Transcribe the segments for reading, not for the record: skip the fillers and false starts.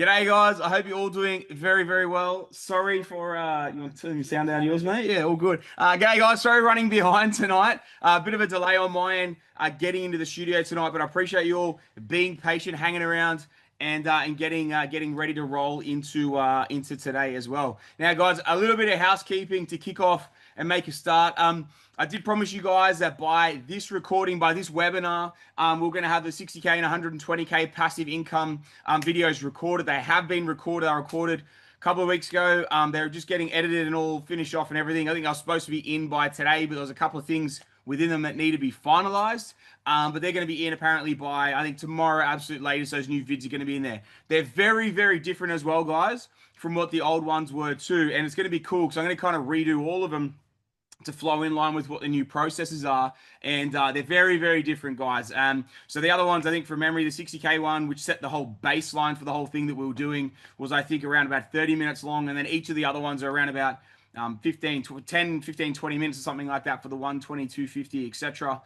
G'day guys, I hope you're all doing very, very well. Sorry for, you want to turn your sound down yours, mate? Yeah, all good. G'day guys, sorry running behind tonight. A bit of a delay on my end getting into the studio tonight, but I appreciate you all being patient, hanging around, and getting ready to roll into today as well. Now guys, a little bit of housekeeping to kick off and make a start. I did promise you guys that by this recording, by this webinar, we're going to have the 60K and 120K passive income videos recorded. They have been recorded. They were recorded a couple of weeks ago. They're just getting edited and all finished off and everything. I think I was supposed to be in by today, but there was a couple of things within them that need to be finalized. But they're going to be in apparently by, I think, tomorrow, absolute latest. Those new vids are going to be in there. They're very, very different as well, guys, from what the old ones were too. And it's going to be cool because I'm going to kind of redo all of them to flow in line with what the new processes are, and they're very, very different, guys. So the other ones, I think from memory, the 60K one, which set the whole baseline for the whole thing that we were doing, was I think around about 30 minutes long, and then each of the other ones are around about 15, 20 minutes or something like that for the 120, 250, etc.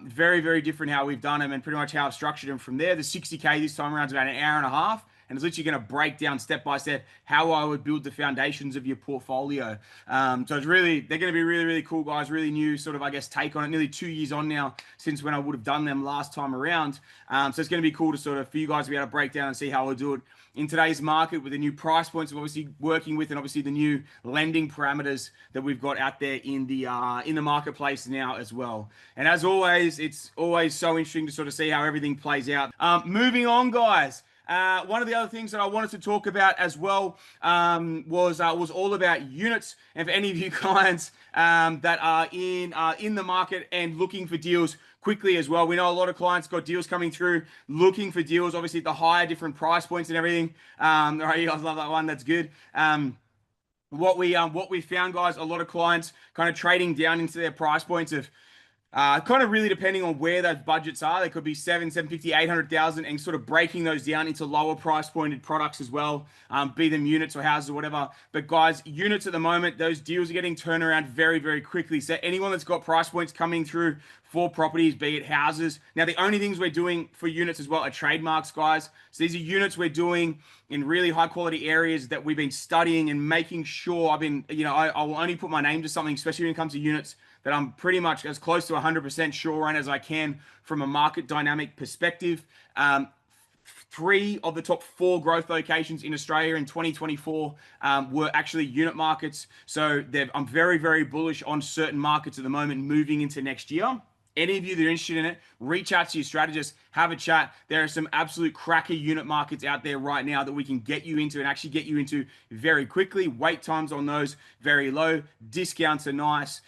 Very, very different how we've done them and pretty much how I've structured them from there. The 60K this time around is about an hour and a half. And it's literally going to break down step by step how I would build the foundations of your portfolio. So it's really, they're going to be really, really cool, guys. Really new sort of, I guess, take on it. Nearly 2 years on now since when I would have done them last time around. So it's going to be cool to sort of, for you guys to be able to break down and see how we'll do it in today's market with the new price points of obviously working with, and obviously the new lending parameters that we've got out there in the marketplace now as well. And as always, it's always so interesting to sort of see how everything plays out. Moving on, guys. One of the other things that I wanted to talk about as well was all about units. And for any of you clients that are in the market and looking for deals quickly as well, we know a lot of clients got deals coming through, looking for deals, obviously at the higher different price points and everything. All right, you guys love that one. That's good. What we found, guys, a lot of clients kind of trading down into their price points of kind of really depending on where those budgets are. They could be 750, 800,000, and sort of breaking those down into lower price pointed products as well, be them units or houses or whatever. But guys, units at the moment, those deals are getting turned around very, very quickly. So anyone that's got price points coming through for properties, be it houses. Now, the only things we're doing for units as well are trademarks, guys. So these are units we're doing in really high quality areas that we've been studying and making sure I will only put my name to something, especially when it comes to units, that I'm pretty much as close to 100% sure on as I can from a market dynamic perspective. 3 of the top 4 growth locations in Australia in 2024 were actually unit markets. So I'm very, very bullish on certain markets at the moment moving into next year. Any of you that are interested in it, reach out to your strategist, have a chat. There are some absolute cracker unit markets out there right now that we can get you into and actually get you into very quickly. Wait times on those very low. Discounts are nice.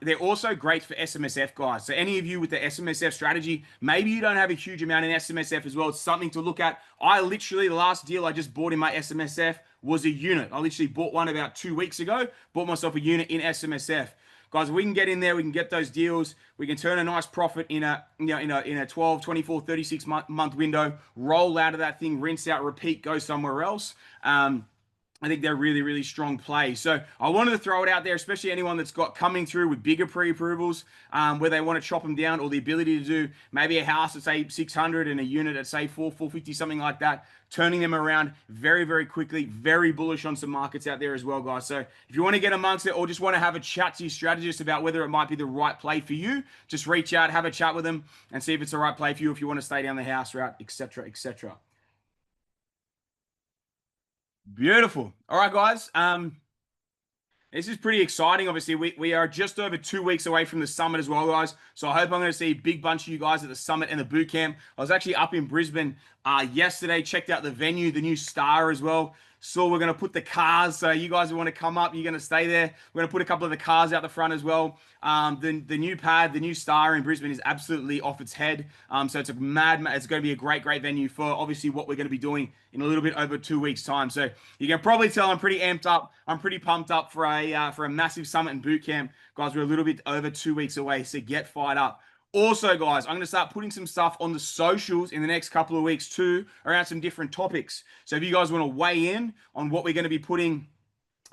They're also great for SMSF, guys. So any of you with the SMSF strategy, maybe you don't have a huge amount in SMSF as well. It's something to look at. I literally, the last deal I just bought in my SMSF was a unit. I literally bought one about 2 weeks ago, bought myself a unit in SMSF. Guys, we can get in there, we can get those deals, we can turn a nice profit in a 12, 24, 36 month window, roll out of that thing, rinse out, repeat, go somewhere else. I think they're really, really strong plays. So I wanted to throw it out there, especially anyone that's got coming through with bigger pre-approvals where they want to chop them down, or the ability to do maybe a house at say 600 and a unit at say 450, something like that, turning them around very, very quickly. Very bullish on some markets out there as well, guys. So if you want to get amongst it or just want to have a chat to your strategist about whether it might be the right play for you, just reach out, have a chat with them and see if it's the right play for you, if you want to stay down the house route, etc., etc. Beautiful. All right, guys. This is pretty exciting. Obviously, we are just over 2 weeks away from the summit as well, guys. So I hope I'm going to see a big bunch of you guys at the summit and the boot camp. I was actually up in Brisbane yesterday, checked out the venue, the new Star as well. So we're going to put the cars. So you guys who want to come up, you're going to stay there. We're going to put a couple of the cars out the front as well. The new pad, the new Star in Brisbane is absolutely off its head. So it's it's going to be a great, great venue for obviously what we're going to be doing in a little bit over 2 weeks time. So you can probably tell I'm pretty amped up. I'm pretty pumped up for a massive summit and boot camp. Guys, we're a little bit over 2 weeks away. So get fired up. Also, guys, I'm going to start putting some stuff on the socials in the next couple of weeks too around some different topics. So if you guys want to weigh in on what we're going to be putting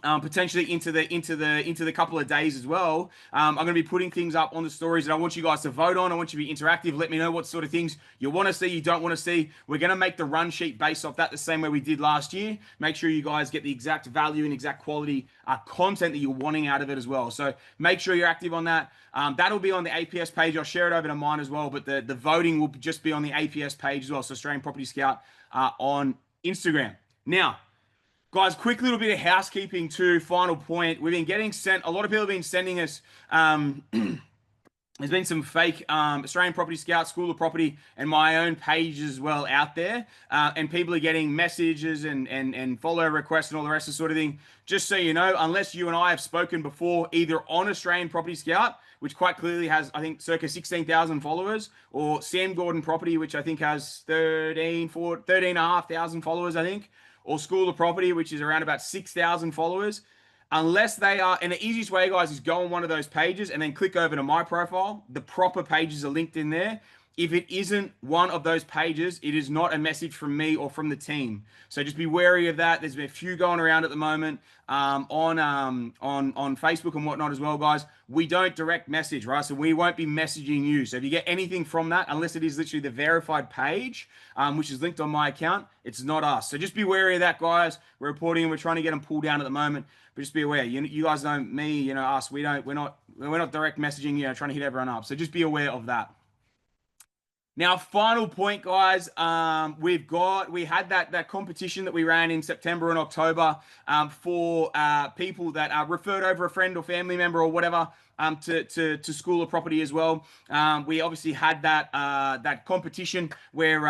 potentially into the couple of days as well. I'm going to be putting things up on the stories that I want you guys to vote on. I want you to be interactive. Let me know what sort of things you want to see, you don't want to see. We're going to make the run sheet based off that the same way we did last year. Make sure you guys get the exact value and exact quality content that you're wanting out of it as well. So make sure you're active on that. That'll be on the APS page. I'll share it over to mine as well, but the voting will just be on the APS page as well. So Australian Property Scout on Instagram. Now, guys, quick little bit of housekeeping too. Final point. We've been getting sent, a lot of people have been sending us, there's been some fake Australian Property Scout, School of Property, and my own pages as well out there. And people are getting messages and follow requests and all the rest of the sort of thing. Just so you know, unless you and I have spoken before, either on Australian Property Scout, which quite clearly has, I think, circa 16,000 followers, or Sam Gordon Property, which I think has 13,500 followers, I think, or School of Property, which is around about 6,000 followers. Unless they are, and the easiest way, guys, is go on one of those pages and then click over to my profile. The proper pages are linked in there. If it isn't one of those pages, it is not a message from me or from the team. So just be wary of that. There's been a few going around at the moment on Facebook and whatnot as well, guys. We don't direct message, right? So we won't be messaging you. So if you get anything from that, unless it is literally the verified page, which is linked on my account, it's not us. So just be wary of that, guys. We're reporting, we're trying to get them pulled down at the moment, but just be aware. You guys know me, us. We're not direct messaging, trying to hit everyone up. So just be aware of that. Now, final point, guys. We had that competition that we ran in September and October for people that referred over a friend or family member or whatever to School of Property as well. We obviously had that competition where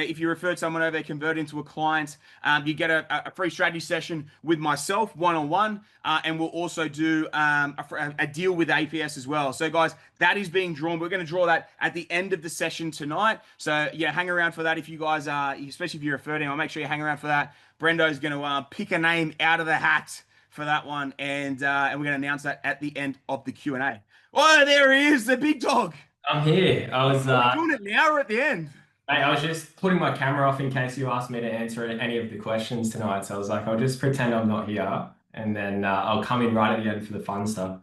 if you referred someone over, they convert into a client, you get a free strategy session with myself one-on-one, and we'll also do a deal with APS as well. So, guys, that is being drawn. We're going to draw that at the end of the session tonight. So, yeah, hang around for that if you guys especially if you referred him. I'll make sure you hang around for that. Brendo's going to pick a name out of the hat for that one, and we're going to announce that at the end of the Q&A. Oh, there he is, the big dog. I'm here. Are we doing it now or at the end? Mate, I was just putting my camera off in case you asked me to answer any of the questions tonight. So I was like, I'll just pretend I'm not here, and then I'll come in right at the end for the fun stuff.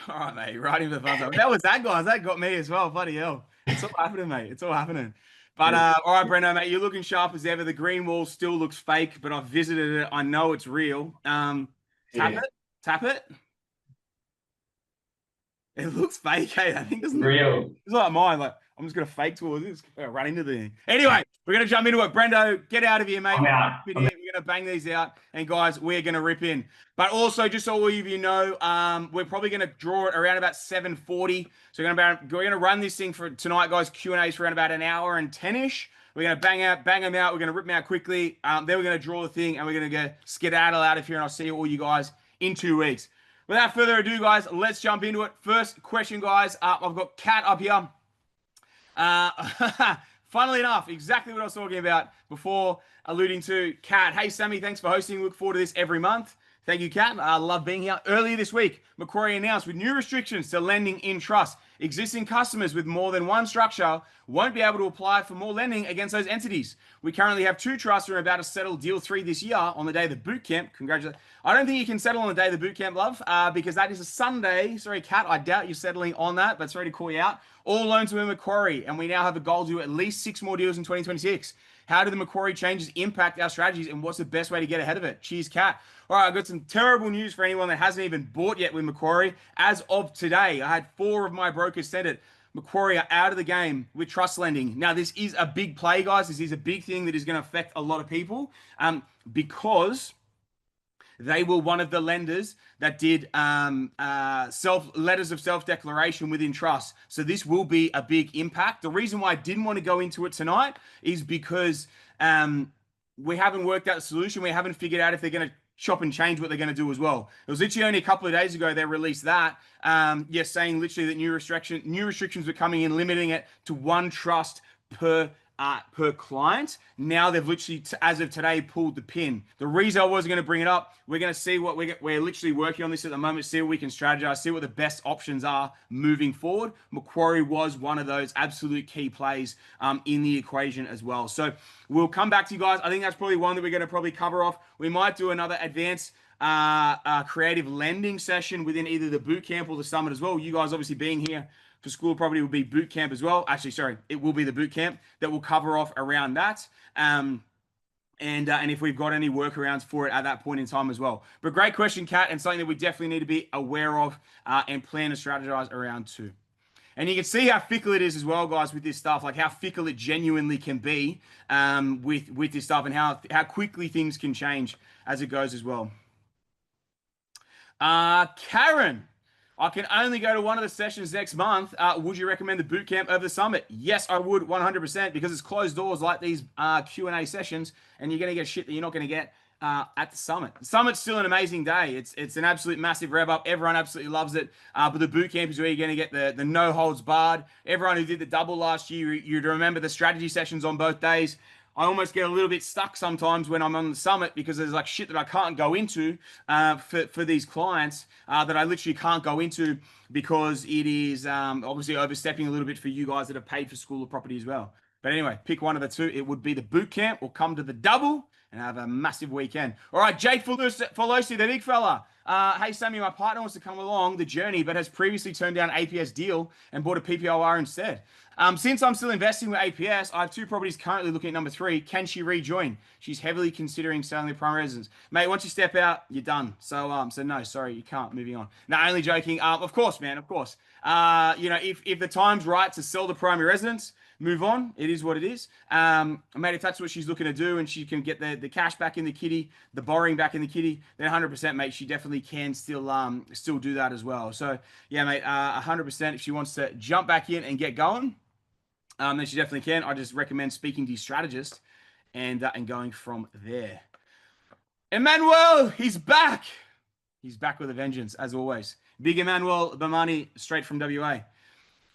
All right, mate, right in for the fun stuff. That was that, guys. That got me as well. Bloody hell. It's all happening, mate. It's all happening. But all right, Brendo, mate, you're looking sharp as ever. The green wall still looks fake, but I've visited it. I know it's real. Tap it. It looks fake, hey. I think it's real. It's like mine. Like, I'm just gonna fake towards this, run into the thing. Anyway, we're gonna jump into it. Brendo, get out of here, mate. We're gonna bang these out, and guys, we're gonna rip in. But also, just so all of you know, we're probably gonna draw it around about 7:40. So we're gonna run this thing for tonight, guys. Q&As for around about an hour and 10ish. We're gonna bang them out. We're gonna rip them out quickly. Then we're gonna draw the thing, and we're gonna go skedaddle out of here, and I'll see all you guys in 2 weeks. Without further ado, guys, let's jump into it. First question, guys. I've got Kat up here. Funnily enough, exactly what I was talking about before, alluding to Kat. Hey, Sammy, thanks for hosting. Look forward to this every month. Thank you, Kat. I love being here. Earlier this week, Macquarie announced with new restrictions to lending in trust, existing customers with more than one structure won't be able to apply for more lending against those entities. We currently have 2 trusts and are about to settle deal 3 this year on the day of the boot camp. Congratulations. I don't think you can settle on the day of the boot camp, love, because that is a Sunday. Sorry, Kat, I doubt you're settling on that, but sorry to call you out. All loans were Macquarie, and we now have a goal to do at least 6 more deals in 2026. How do the Macquarie changes impact our strategies, and what's the best way to get ahead of it? Cheers, Kat. All right, I've got some terrible news for anyone that hasn't even bought yet with Macquarie. As of today, I had 4 of my brokers send it. Macquarie are out of the game with trust lending. Now, this is a big play, guys. This is a big thing that is going to affect a lot of people because they were one of the lenders that did letters of self-declaration within trust. So this will be a big impact. The reason why I didn't want to go into it tonight is because we haven't worked out the solution. We haven't figured out if they're going to chop and change what they're going to do as well. It was literally only a couple of days ago they released that. Yes, saying literally that new restrictions were coming in, limiting it to 1 trust per client. Now they've literally, as of today, pulled the pin. The reason I wasn't going to bring it up, we're going to see what we're literally working on this at the moment, see what we can strategize, see what the best options are moving forward. Macquarie was one of those absolute key plays in the equation as well. So we'll come back to you guys. I think that's probably one that we're going to probably cover off. We might do another advanced creative lending session within either the boot camp or the summit as well. You guys obviously being here for School of Property will be boot camp as well. Actually, sorry, it will be the boot camp that will cover off around that. And if we've got any workarounds for it at that point in time as well. But great question, Kat, and something that we definitely need to be aware of and plan to strategize around too. And you can see how fickle it is as well, guys, with this stuff, like how fickle it genuinely can be with this stuff and how quickly things can change as it goes as well. Karen, I can only go to one of the sessions next month. Would you recommend the boot camp over the summit? Yes, I would 100% because it's closed doors like these Q&A sessions, and you're going to get shit that you're not going to get at the summit. The summit's still an amazing day. It's an absolute massive rev up. Everyone absolutely loves it. But the boot camp is where you're going to get the no holds barred. Everyone who did the double last year, you'd remember the strategy sessions on both days. I almost get a little bit stuck sometimes when I'm on the summit because there's like shit that I can't go into for these clients that I literally can't go into because it is obviously overstepping a little bit for you guys that have paid for School of Property as well. But anyway, pick one of the two. It would be the boot camp or come to the double and have a massive weekend. All right, Jake Folosi, the big fella. Hey, Sammy, my partner wants to come along the journey, but has previously turned down APS deal and bought a PPOR instead. Since I'm still investing with APS, I have 2 properties currently looking at number 3. Can she rejoin? She's heavily considering selling the primary residence. Mate, once you step out, you're done. So no, sorry, you can't. Moving on. No, only joking. Of course, man, of course. If the time's right to sell the primary residence, move on. It is what it is. Mate, if that's what she's looking to do and she can get the cash back in the kitty, the borrowing back in the kitty, then 100%, mate, she definitely can still do that as well. So, yeah, mate, 100% if she wants to jump back in and get going, then she definitely can. I just recommend speaking to your strategist and going from there. Emmanuel, he's back. He's back with a vengeance, as always. Big Emmanuel Bamani, straight from WA.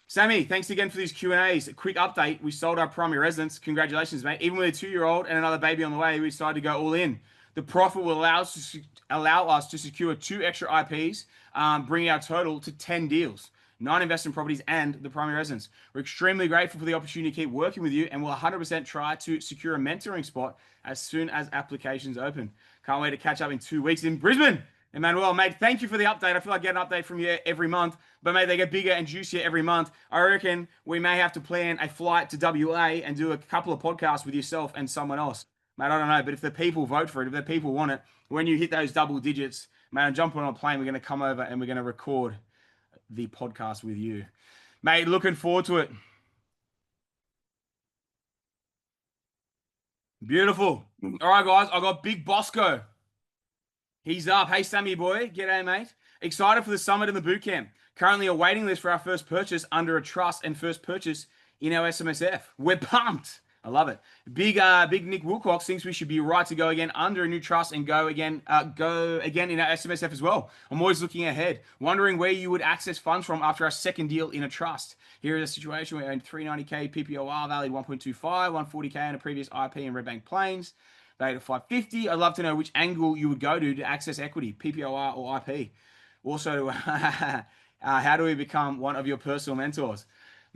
Sammy, thanks again for these Q&As. A quick update. We sold our primary residence. Congratulations, mate. Even with a 2-year-old and another baby on the way, we decided to go all in. The profit will allow us to secure 2 extra IPs, bringing our total to 10 deals. 9 investment properties and the primary residence. We're extremely grateful for the opportunity to keep working with you and we'll 100% try to secure a mentoring spot as soon as applications open. Can't wait to catch up in 2 weeks in Brisbane. Emmanuel, mate, thank you for the update. I feel like I get an update from you every month, but mate, they get bigger and juicier every month. I reckon we may have to plan a flight to WA and do a couple of podcasts with yourself and someone else. Mate, I don't know, but if the people vote for it, if the people want it, when you hit those double digits, mate, I'm jumping on a plane. We're going to come over and we're going to record the podcast with you. Mate, looking forward to it. Beautiful. All right, guys, I got Big Bosco. He's up. Hey, Sammy boy. G'day, mate. Excited for the summit and the boot camp. Currently a waiting list for our first purchase under a trust and first purchase in our SMSF. We're pumped. I love it. Big Nick Wilcox thinks we should be right to go again under a new trust and go again in our SMSF as well. I'm always looking ahead, wondering where you would access funds from after our second deal in a trust. Here is a situation where we own 390k PPOR valued 1.25, 140k on a previous IP in Redbank Plains. Valued at 550. I'd love to know which angle you would go to access equity, PPOR or IP. Also, how do we become one of your personal mentors?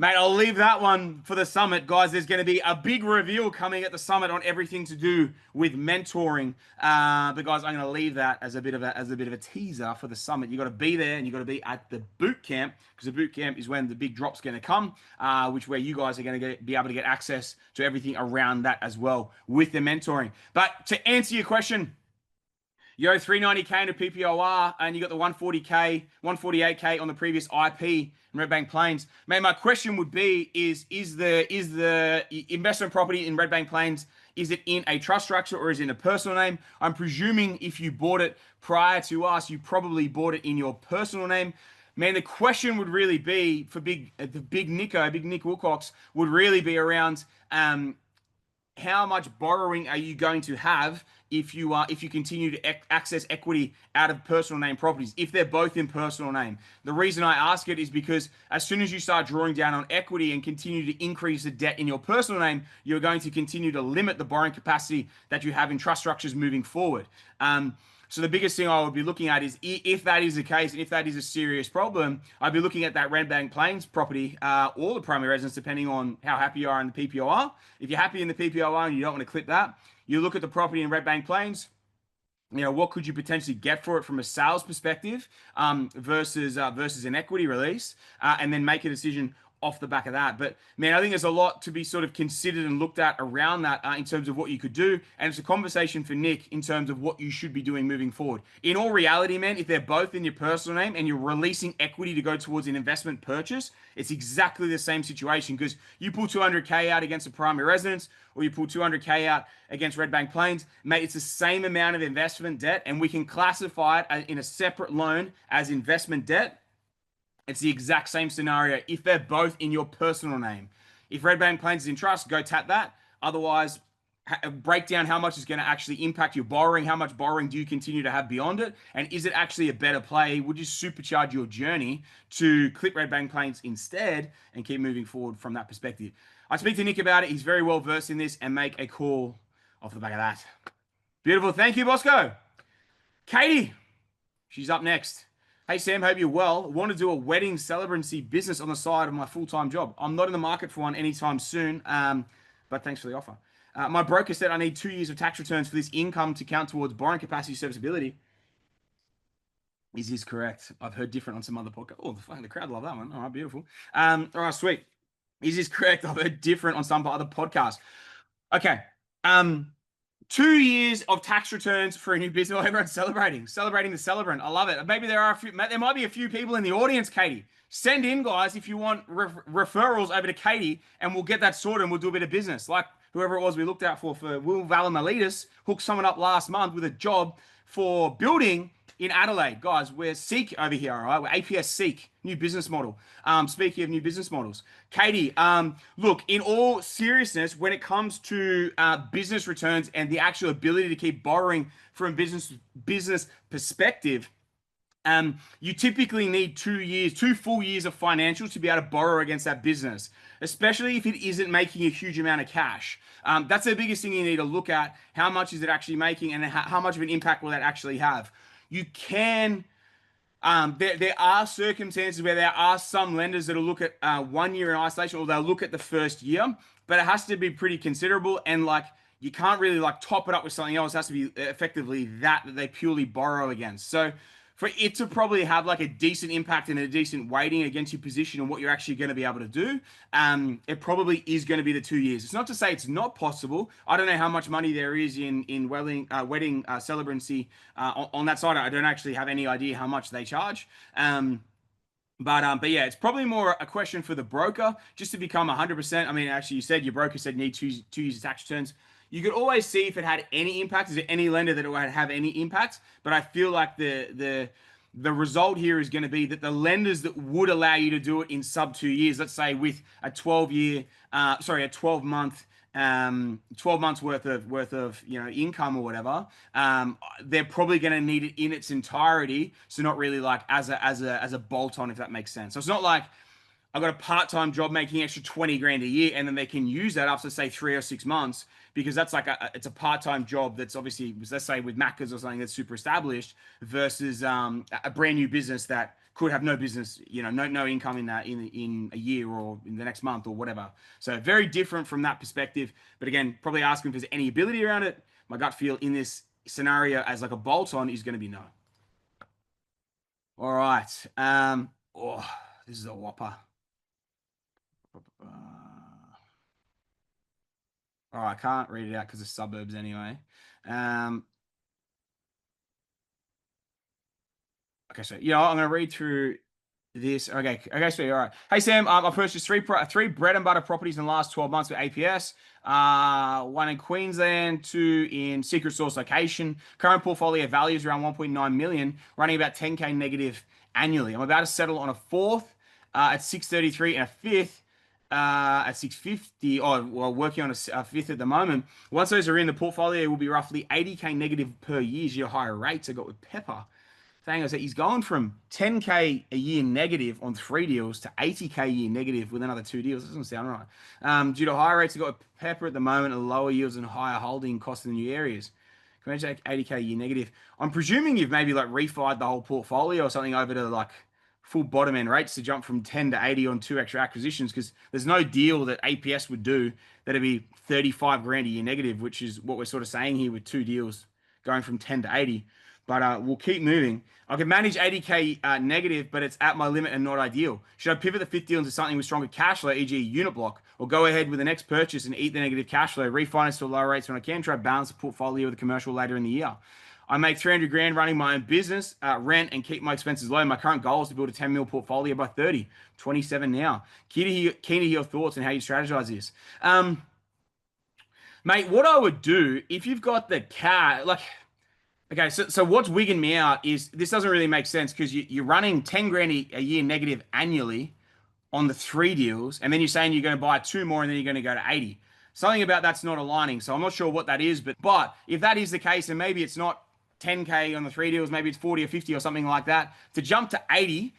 Mate, I'll leave that one for the summit. Guys, there's going to be a big reveal coming at the summit on everything to do with mentoring. But guys, I'm going to leave that as a bit of a teaser for the summit. You got to be there and you got to be at the boot camp because the boot camp is when the big drop's going to come, where you guys are going to be able to get access to everything around that as well with the mentoring. But to answer your question, you owe 390k into PPOR and you got the 140k, 148k on the previous IP in Redbank Plains. Man, my question would be: is the investment property in Redbank Plains, is it in a trust structure or is it in a personal name? I'm presuming if you bought it prior to us, you probably bought it in your personal name. Man, the question would really be for Big Nick Wilcox would really be around how much borrowing are you going to have if you continue to access equity out of personal name properties, if they're both in personal name. The reason I ask it is because as soon as you start drawing down on equity and continue to increase the debt in your personal name, you're going to continue to limit the borrowing capacity that you have in trust structures moving forward. So the biggest thing I would be looking at is if that is the case, and if that is a serious problem, I'd be looking at that Redbank Plains property or the primary residence, depending on how happy you are in the PPOR. If you're happy in the PPOR and you don't want to clip that, you look at the property in Redbank Plains. what could you potentially get for it from a sales perspective, versus an equity release, and then make a decision off the back of that. But man, I think there's a lot to be sort of considered and looked at around that, in terms of what you could do, and it's a conversation for Nick in terms of what you should be doing moving forward. In all reality, man, if they're both in your personal name and you're releasing equity to go towards an investment purchase, it's exactly the same situation, because you pull 200K out against a primary residence, or you pull 200K out against Red Bank Plains, mate, it's the same amount of investment debt, and we can classify it in a separate loan as investment debt. It's the exact same scenario if they're both in your personal name. If Red Bank Plains is in trust, go tap that. Otherwise, break down how much is going to actually impact your borrowing. How much borrowing do you continue to have beyond it? And is it actually a better play? Would you supercharge your journey to clip Red Bank Plains instead and keep moving forward from that perspective? I speak to Nick about it. He's very well versed in this, and make a call off the back of that. Beautiful. Thank you, Bosco. Katie, she's up next. Hey Sam, hope you're well. Want to do a wedding celebrancy business on the side of my full-time job. I'm not in the market for one anytime soon, but thanks for the offer. My broker said I need 2 years of tax returns for this income to count towards borrowing capacity serviceability. Is this correct? I've heard different on some other podcasts. Oh, the crowd love that one. All right, beautiful. All right, sweet. Is this correct? I've heard different on some other podcasts. Okay. 2 years of tax returns for a new business. Everyone's celebrating the celebrant. I love it. Maybe there might be a few people in the audience, Katie. Send in, guys, if you want referrals over to Katie, and we'll get that sorted and we'll do a bit of business. Like whoever it was we looked out for Will Valamalitis, hooked someone up last month with a job for building in Adelaide. Guys, we're Seek over here, all right? We're APS Seek, new business model. Speaking of new business models, Katie, look, in all seriousness, when it comes to business returns and the actual ability to keep borrowing from business perspective, you typically need 2 full years of financials to be able to borrow against that business, especially if it isn't making a huge amount of cash. That's the biggest thing you need to look at. How much is it actually making, and how much of an impact will that actually have? You can, there are circumstances where there are some lenders that'll look at 1 year in isolation, or they'll look at the first year, but it has to be pretty considerable, and like you can't really like top it up with something else. It has to be effectively that they purely borrow against. So for it to probably have like a decent impact and a decent weighting against your position and what you're actually going to be able to do, it probably is going to be the 2 years. It's not to say it's not possible. I don't know how much money there is in wedding celebrancy on that side. I don't actually have any idea how much they charge. But yeah, it's probably more a question for the broker just to become 100%. I mean, actually, you said your broker said need 2 years of tax returns. You could always see if it had any impact. Is there any lender that it would have any impact? But I feel like the result here is going to be that the lenders that would allow you to do it in sub 2 years, let's say with a 12 month 12 months worth of income or whatever, they're probably going to need it in its entirety. So not really like as a bolt on, if that makes sense. So it's not like I've got a part-time job making extra 20 grand a year, and then they can use that after say 3 or 6 months, because that's like it's a part-time job that's obviously, let's say with Macca's or something that's super established, versus a brand new business that could have no business, no income in that in a year or in the next month or whatever. So very different from that perspective. But again, probably asking if there's any ability around it. My gut feel in this scenario as like a bolt-on is going to be no. All right. This is a whopper. All right, I can't read it out because of suburbs anyway. Okay, so I'm going to read through this. Okay, so all right. Hey Sam, I purchased three bread and butter properties in the last 12 months with APS. One in Queensland, 2 in secret source location. Current portfolio value is around 1.9 million, running about 10K negative annually. I'm about to settle on a fourth at 633 and a fifth at 650, working on a fifth at the moment. Once those are in, the portfolio will be roughly 80K negative per year due to higher rates I got with Pepper. Thing is that he's going from 10K a year negative on 3 deals to 80K a year negative with another 2 deals. That doesn't sound right. Due to higher rates I got with Pepper at the moment, and lower yields and higher holding costs in the new areas. Can you take 80K a year negative? I'm presuming you've maybe like refied the whole portfolio or something over to like full bottom end rates to jump from 10 to 80 on 2 extra acquisitions, because there's no deal that APS would do that'd be 35 grand a year negative, which is what we're sort of saying here with 2 deals going from 10 to 80. But we'll keep moving. I can manage 80k negative, but it's at my limit and not ideal. Should I pivot the fifth deal into something with stronger cash flow, e.g. unit block, or go ahead with the next purchase and eat the negative cash flow, refinance to lower rates when I can, try to balance the portfolio with a commercial later in the year? I make 300 grand running my own business, rent, and keep my expenses low. My current goal is to build a 10 mil portfolio by 30, 27 now. Keen to hear your thoughts and how you strategize this. Mate, what I would do if you've got the cat, like, okay, so what's wigging me out is this doesn't really make sense because you're running 10 grand a year negative annually on the three deals, and then you're saying you're going to buy two more and then you're going to go to 80. Something about that's not aligning. So I'm not sure what that is, but if that is the case, and maybe it's not 10k on the three deals, maybe it's 40 or 50 or something like that, to jump to 80,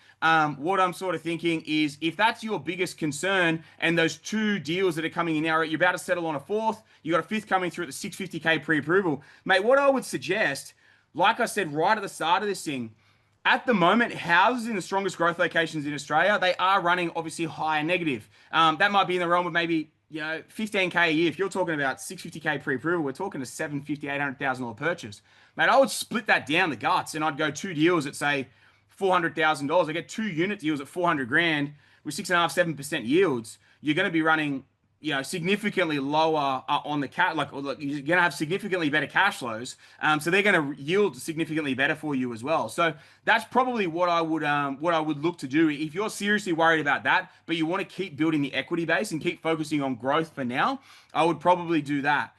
what I'm sort of thinking is if that's your biggest concern and those two deals that are coming in now, you're about to settle on a fourth, you got a fifth coming through at the 650k pre-approval, mate, what I would suggest, like I said right at the start of this thing, at the moment, houses in the strongest growth locations in Australia, they are running obviously higher negative. That might be in the realm of maybe 15k a year. If you're talking about 650k pre-approval, we're talking a $750,000, $800,000 purchase. Mate, I would split that down the guts and I'd go two deals at say $400,000. I get two unit deals at 400 grand with 6.5%, 7% yields. You're going to be running significantly lower on the cat, like you're going to have significantly better cash flows. So they're going to yield significantly better for you as well. So that's probably what I would look to do if you're seriously worried about that, but you want to keep building the equity base and keep focusing on growth for now. I would probably do that.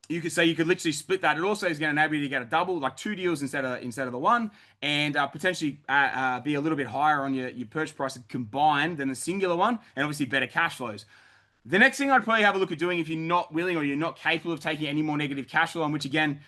You could literally split that. It also is going to enable you to get a double, like two deals instead of the one, and potentially be a little bit higher on your purchase price combined than the singular one, and obviously better cash flows. The next thing I'd probably have a look at doing if you're not willing or you're not capable of taking any more negative cash flow, on which again,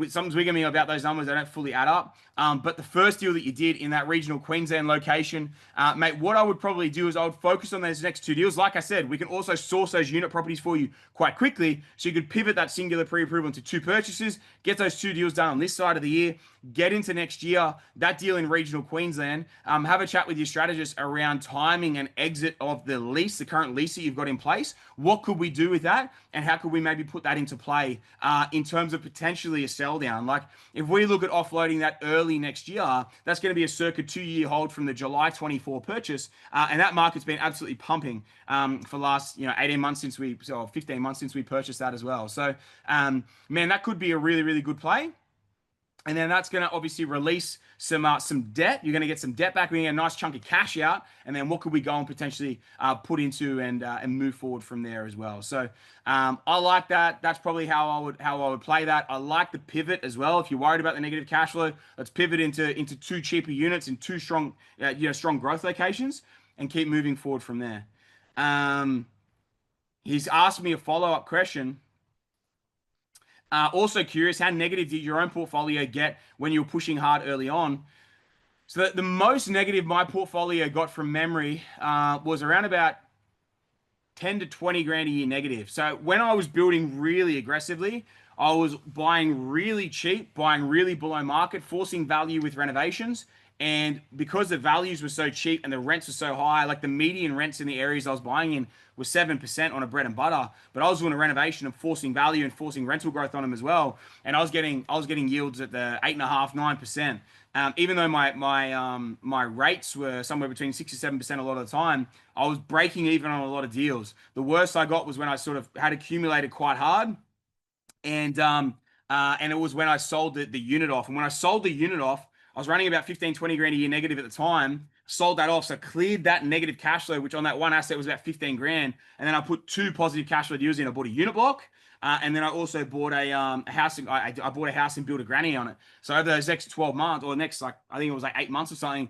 something's wigging me about those numbers. They don't fully add up. But the first deal that you did in that regional Queensland location, mate, what I would probably do is I would focus on those next two deals. Like I said, we can also source those unit properties for you quite quickly. So you could pivot that singular pre-approval into two purchases, get those two deals done on this side of the year, get into next year, that deal in regional Queensland, have a chat with your strategist around timing and exit of the lease, the current lease that you've got in place. What could we do with that? And how could we maybe put that into play in terms of potentially a sell down? Like if we look at offloading that early next year, that's going to be a circa 2-year hold from the July 24 purchase. And that market's been absolutely pumping for last 18 months since or 15 months since we purchased that as well. So, man, that could be a really, really good play. And then that's going to obviously release some debt. You're going to get some debt back. We're going to get a nice chunk of cash out. And then what could we go and potentially put into and move forward from there as well. So I like that. That's probably how I would play that. I like the pivot as well. If you're worried about the negative cash flow, let's pivot into two cheaper units in two strong growth locations and keep moving forward from there. He's asked me a follow-up question. Also curious, how negative did your own portfolio get when you were pushing hard early on? So the most negative my portfolio got from memory was around about 10 to 20 grand a year negative. So when I was building really aggressively, I was buying really cheap, buying really below market, forcing value with renovations. And because the values were so cheap and the rents were so high, like the median rents in the areas I was buying in was 7% on a bread and butter, but I was doing a renovation and forcing value and forcing rental growth on them as well. And I was getting yields at the 8.5%, 9%. Even though my rates were somewhere between 6 or 7% a lot of the time, I was breaking even on a lot of deals. The worst I got was when I sort of had accumulated quite hard, and it was when I sold the unit off. And when I sold the unit off, I was running about 15, 20 grand a year negative at the time, sold that off. So cleared that negative cash flow, which on that one asset was about 15 grand. And then I put two positive cash flow deals in. I bought a unit block. And then I also bought a house. I bought a house and built a granny on it. So over those next 12 months or next, I think it was 8 months or something,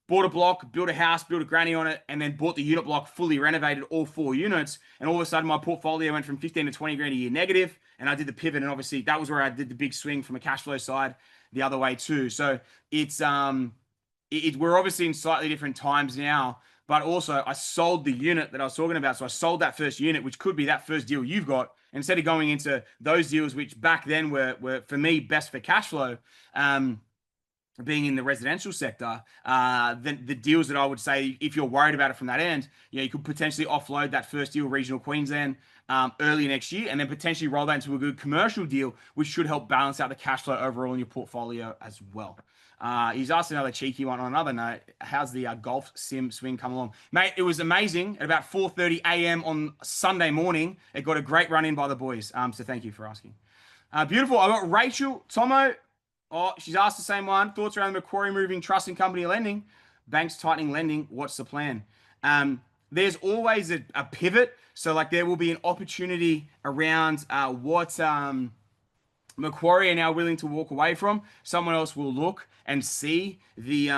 bought a block, built a house, built a granny on it, and then bought the unit block fully renovated, all 4 units. And all of a sudden my portfolio went from 15 to 20 grand a year negative. And I did the pivot. And obviously that was where I did the big swing from a cash flow side the other way too. So it's we're obviously in slightly different times now, but also I sold the unit that I was talking about. So I sold that first unit, which could be that first deal you've got, instead of going into those deals, which back then were for me best for cash flow, being in the residential sector. The deals that I would say, if you're worried about it from that end, you could potentially offload that first deal, regional Queensland, early next year, and then potentially roll that into a good commercial deal, which should help balance out the cash flow overall in your portfolio as well. He's asked another cheeky one on another note. How's the golf sim swing come along? Mate, it was amazing at about 4:30 a.m. on Sunday morning. It got a great run in by the boys. So thank you for asking. Beautiful. I got Rachel Tomo. Oh, she's asked the same one. Thoughts around the Macquarie moving trust and company lending? Banks tightening lending. What's the plan? There's always a pivot. So like there will be an opportunity around what Macquarie are now willing to walk away from. Someone else will look and see the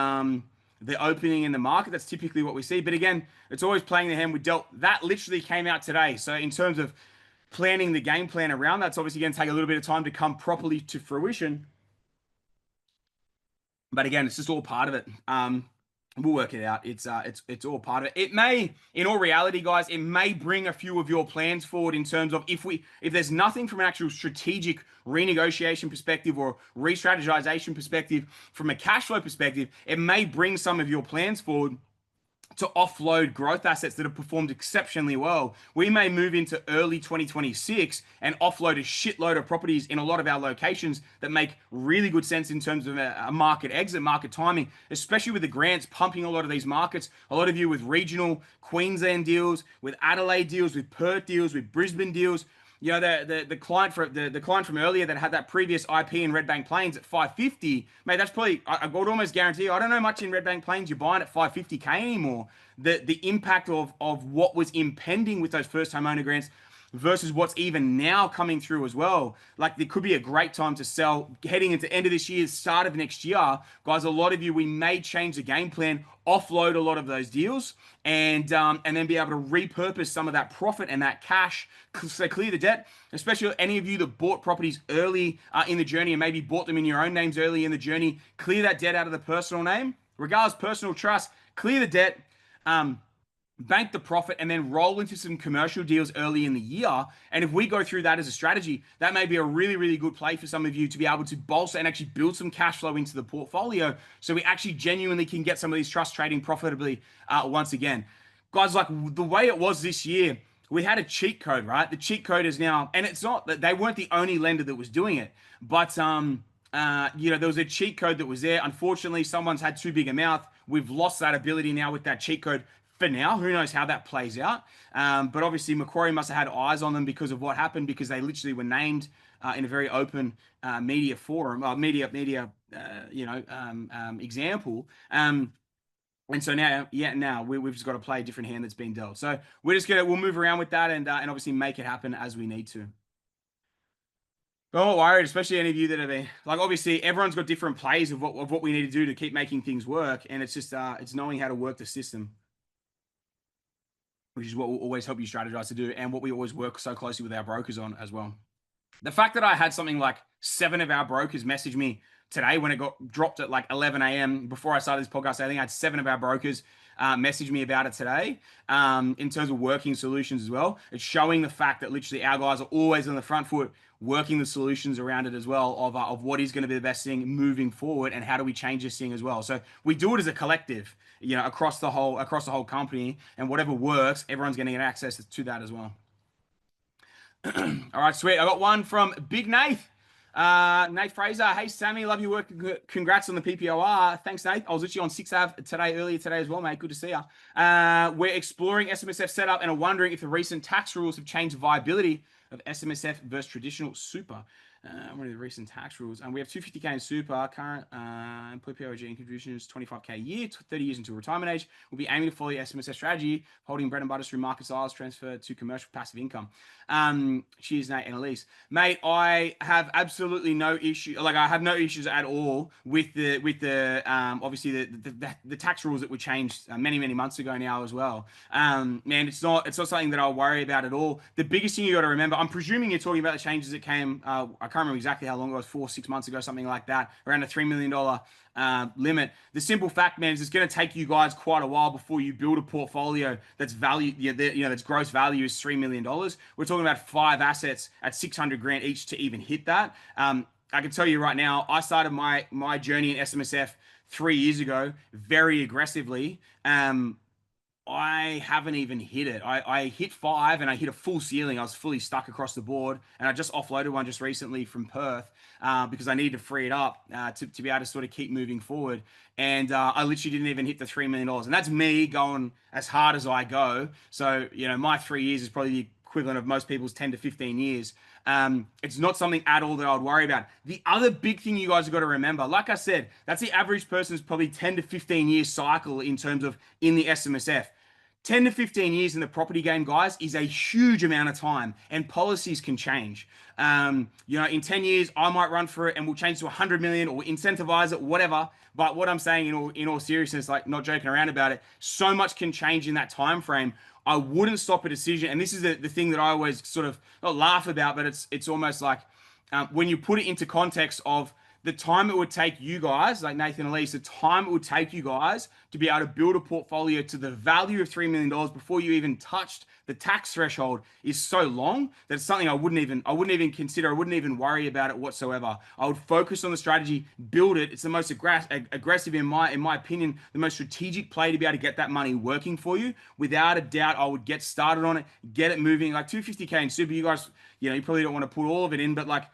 opening in the market. That's typically what we see. But again, it's always playing the hand we dealt. That literally came out today. So in terms of planning the game plan around, that's obviously going to take a little bit of time to come properly to fruition. But again, it's just all part of it. We'll work it out. It's all part of it. It may, in all reality, guys, it may bring a few of your plans forward in terms of if there's nothing from an actual strategic renegotiation perspective or re-strategization perspective, from a cash flow perspective, it may bring some of your plans forward to offload growth assets that have performed exceptionally well. We may move into early 2026 and offload a shitload of properties in a lot of our locations that make really good sense in terms of a market exit, market timing, especially with the grants pumping a lot of these markets. A lot of you with regional Queensland deals, with Adelaide deals, with Perth deals, with Brisbane deals. You know, the client from earlier that had that previous IP in Redbank Plains at 550, mate, that's probably, I would almost guarantee you, I don't know much in Redbank Plains you're buying at 550k anymore. The impact of what was impending with those first home owner grants versus what's even now coming through as well. Like there could be a great time to sell heading into end of this year, start of next year. Guys, a lot of you, we may change the game plan, offload a lot of those deals and then be able to repurpose some of that profit and that cash, so clear the debt, especially any of you that bought properties early in the journey and maybe bought them in your own names early in the journey, clear that debt out of the personal name, regardless personal trust, clear the debt, bank the profit, and then roll into some commercial deals early in the year. And if we go through that as a strategy, that may be a really, really good play for some of you to be able to bolster and actually build some cash flow into the portfolio so we actually genuinely can get some of these trusts trading profitably once again. Guys, like the way it was this year, we had a cheat code, right? The cheat code is now, and it's not that they weren't the only lender that was doing it, but there was a cheat code that was there. Unfortunately, someone's had too big a mouth. We've lost that ability now with that cheat code. For now, who knows how that plays out? But obviously, Macquarie must have had eyes on them because of what happened, because they literally were named in a very open media forum, example. And so now we've just got to play a different hand that's been dealt. So we'll move around with that and obviously make it happen as we need to. But I'm not worried, especially any of you that have been like, obviously everyone's got different plays of what we need to do to keep making things work, and it's just it's knowing how to work the system, which is what will always help you strategize to do, and what we always work so closely with our brokers on as well. The fact that I had something like 7 of our brokers message me today when it got dropped at like 11 a.m. before I started this podcast, I think I had 7 of our brokers message me about it today in terms of working solutions as well. It's showing the fact that literally our guys are always on the front foot working the solutions around it as well of what is going to be the best thing moving forward and how do we change this thing as well. So we do it as a collective, across the whole company, and whatever works, everyone's going to get access to that as well. All right, sweet. I got one from Big Nate. Nate Fraser. Hey, Sammy, love your work. Congrats on the PPOR. Thanks, Nate. I was literally on 6 Ave earlier today as well, mate. Good to see you. We're exploring SMSF setup and are wondering if the recent tax rules have changed the viability of SMSF versus traditional super. One of the recent tax rules. We have 250k in super. Current employee POG contributions 25k a year, 30 years until retirement age. We'll be aiming to follow the SMSF strategy, holding bread and butter through market size, transfer to commercial passive income. Cheers, Nate and Elise. Mate, I have absolutely no issue. Like, I have no issues at all with the obviously the tax rules that were changed many months ago now as well. Man, it's not something that I'll worry about at all. The biggest thing you got to remember, I'm presuming you're talking about the changes that came. I can't remember exactly how long it was, 4-6 months ago, something like that, around a $3 million limit. The simple fact, man, is it's going to take you guys quite a while before you build a portfolio that's value, that's gross value is $3 million. We're talking about 5 assets at 600 grand each to even hit that. I can tell you right now, I started my journey in SMSF 3 years ago very aggressively. I haven't even hit it. I hit 5 and I hit a full ceiling. I was fully stuck across the board, and I just offloaded one just recently from Perth because I needed to free it up to be able to sort of keep moving forward. And I literally didn't even hit the $3 million, and that's me going as hard as I go. So my 3 years is probably the equivalent of most people's 10 to 15 years. It's not something at all that I would worry about. The other big thing you guys have got to remember, like I said, that's the average person's probably 10 to 15 years cycle in terms of in the SMSF. 10 to 15 years in the property game, guys, is a huge amount of time, and policies can change. In 10 years, I might run for it and we'll change to 100 million or incentivize it, whatever. But what I'm saying in all seriousness, like not joking around about it, so much can change in that time frame. I wouldn't stop a decision. And this is the thing that I always sort of not laugh about, but it's almost like when you put it into context of the time it would take you guys, like Nathan and Elise, the time it would take you guys to be able to build a portfolio to the value of $3 million before you even touched the tax threshold is so long that it's something I wouldn't even consider. I wouldn't even worry about it whatsoever. I would focus on the strategy, build it. It's the most aggressive, in my opinion, the most strategic play to be able to get that money working for you. Without a doubt, I would get started on it, get it moving. Like 250K in super, you guys, you probably don't want to put all of it in, but like